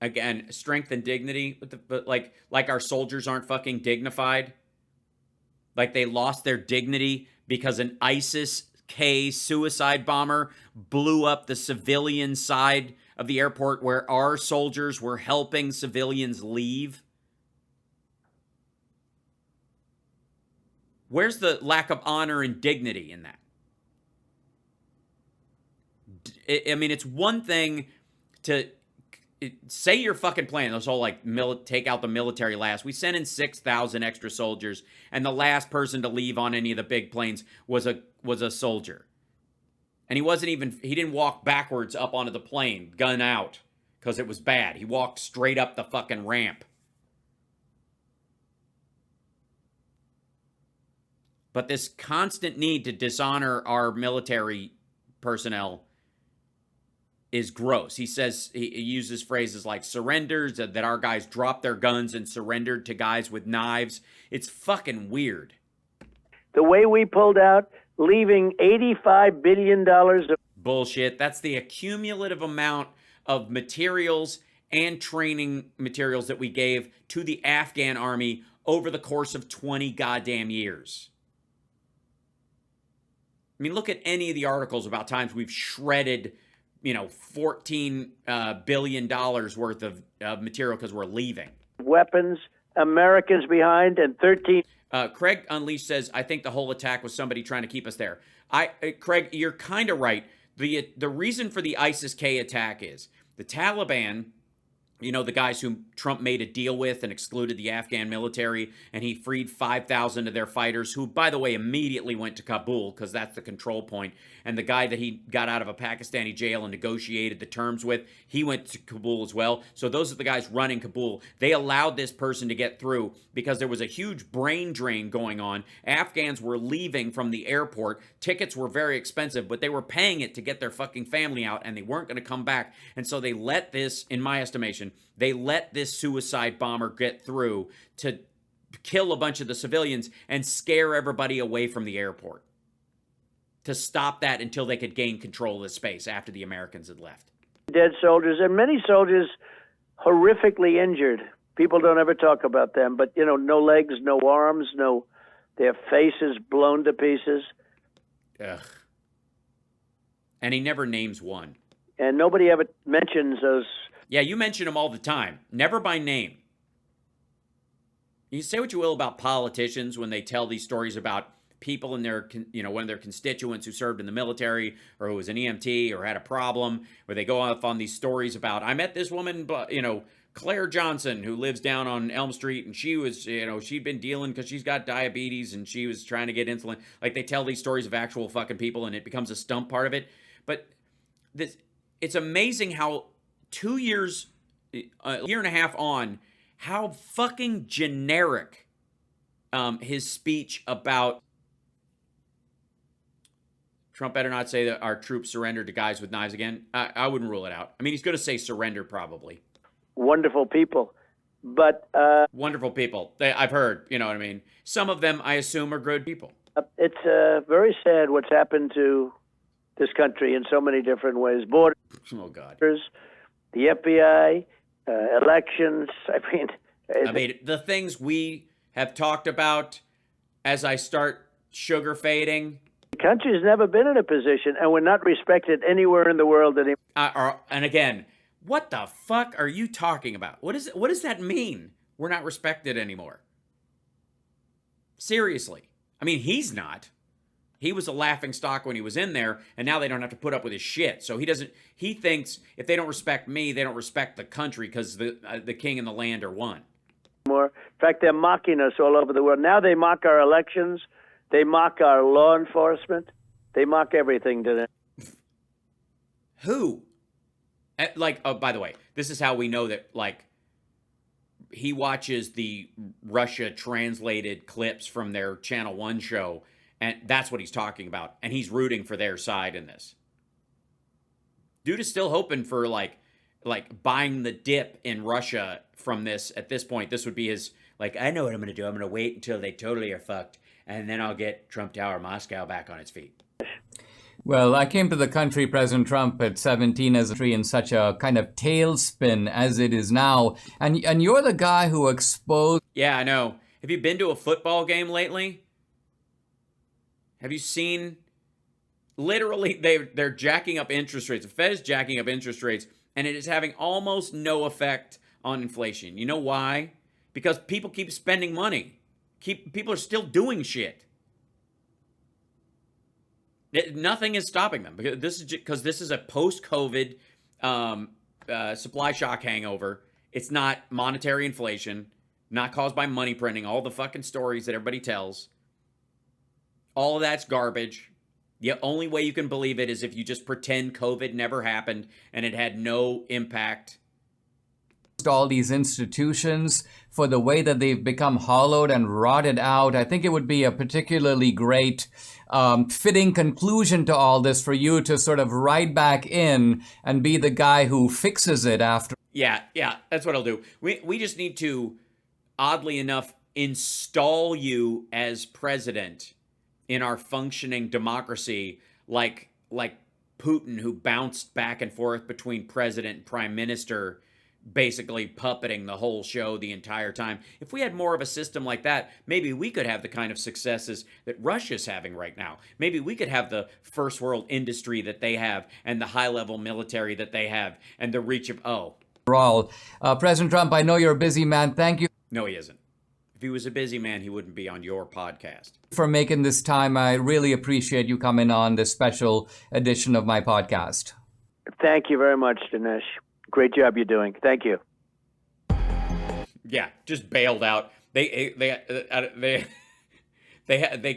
Again, strength and dignity, but like our soldiers aren't fucking dignified. Like they lost their dignity because an ISIS-K suicide bomber blew up the civilian side of the airport where our soldiers were helping civilians leave. Where's the lack of honor and dignity in that? I mean, it's one thing to say your fucking plan. This whole like take out the military last. We sent in 6,000 extra soldiers, and the last person to leave on any of the big planes was a soldier. And he didn't walk backwards up onto the plane, gun out, because it was bad. He walked straight up the fucking ramp. But this constant need to dishonor our military personnel is gross. He says, he uses phrases like surrenders, that our guys dropped their guns and surrendered to guys with knives. It's fucking weird. The way we pulled out, leaving $85 billion of bullshit. That's the cumulative amount of materials and training materials that we gave to the Afghan army over the course of 20 goddamn years. I mean, look at any of the articles about times we've shredded, $14 billion worth of material because we're leaving. Weapons, Americans behind, and 13. Craig Unleashed says, I think the whole attack was somebody trying to keep us there. Craig, you're kind of right. The reason for the ISIS-K attack is the Taliban, the guys whom Trump made a deal with and excluded the Afghan military, and he freed 5,000 of their fighters, who, by the way, immediately went to Kabul because that's the control point. And the guy that he got out of a Pakistani jail and negotiated the terms with, he went to Kabul as well. So those are the guys running Kabul. They allowed this person to get through because there was a huge brain drain going on. Afghans were leaving from the airport. Tickets were very expensive, but they were paying it to get their fucking family out, and they weren't going to come back. And so they let this, in my estimation, they let this suicide bomber get through to kill a bunch of the civilians and scare everybody away from the airport, to stop that until they could gain control of the space after the Americans had left. Dead soldiers, and many soldiers horrifically injured. People don't ever talk about them, but, no legs, no arms, their faces blown to pieces. Ugh. And he never names one. And nobody ever mentions those. Yeah, you mention them all the time, never by name. You say what you will about politicians when they tell these stories about people in their, one of their constituents who served in the military or who was an EMT or had a problem, where they go off on these stories about, I met this woman, Claire Johnson, who lives down on Elm Street, and she was, she'd been dealing because she's got diabetes and she was trying to get insulin. Like, they tell these stories of actual fucking people and it becomes a stump part of it. But it's amazing how 2 years, a year and a half on, how fucking generic his speech about Trump better not say that our troops surrendered to guys with knives again. I wouldn't rule it out. I mean, he's going to say surrender probably. Wonderful people. But wonderful people. I've heard, you know what I mean? Some of them, I assume, are good people. It's very sad what's happened to this country in so many different ways. Borders, oh, God. The FBI, elections. I mean, the things we have talked about as I start sugar fading. The country's never been in a position, and we're not respected anywhere in the world anymore. And again, what the fuck are you talking about? What does that mean? We're not respected anymore. Seriously. I mean, he's not. He was a laughing stock when he was in there, and now they don't have to put up with his shit. So he thinks if they don't respect me, they don't respect the country because the king and the land are one. In fact, they're mocking us all over the world. Now they mock our elections. They mock our law enforcement. They mock everything today. Who? Like, oh, by the way, this is how we know that, like, he watches the Russia translated clips from their Channel 1 show, and that's what he's talking about. And he's rooting for their side in this. Dude is still hoping for, like buying the dip in Russia from this. At this point, this would be his, like, I know what I'm going to do. I'm going to wait until they totally are fucked, and then I'll get Trump Tower Moscow back on its feet. Well, I came to the country, President Trump, at 17 as a tree in such a kind of tailspin as it is now. And you're the guy who exposed... Yeah, I know. Have you been to a football game lately? Have you seen... Literally, they're jacking up interest rates. The Fed is jacking up interest rates, and it is having almost no effect on inflation. You know why? Because people keep spending money. People are still doing shit. Nothing is stopping them, because this is a post-COVID supply shock hangover. It's not monetary inflation, not caused by money printing, all the fucking stories that everybody tells. All of that's garbage. The only way you can believe it is if you just pretend COVID never happened and it had no impact. All these institutions for the way that they've become hollowed and rotted out. I think it would be a particularly great fitting conclusion to all this for you to sort of ride back in and be the guy who fixes it after. Yeah, that's what I'll do. We just need to, oddly enough, install you as president in our functioning democracy, like Putin, who bounced back and forth between president and prime minister, basically puppeting the whole show the entire time. If we had more of a system like that, maybe we could have the kind of successes that Russia's having right now. Maybe we could have the first world industry that they have, and the high-level military that they have, and the reach of, President Trump, I know you're a busy man. Thank you. No, he isn't. If he was a busy man, he wouldn't be on your podcast. For making this time. I really appreciate you coming on this special edition of my podcast. Thank you very much, Dinesh. Great job you're doing. Thank you. Yeah, just bailed out. They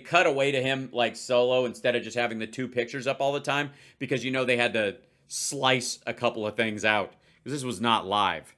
cut away to him like solo instead of just having the two pictures up all the time, because they had to slice a couple of things out because this was not live.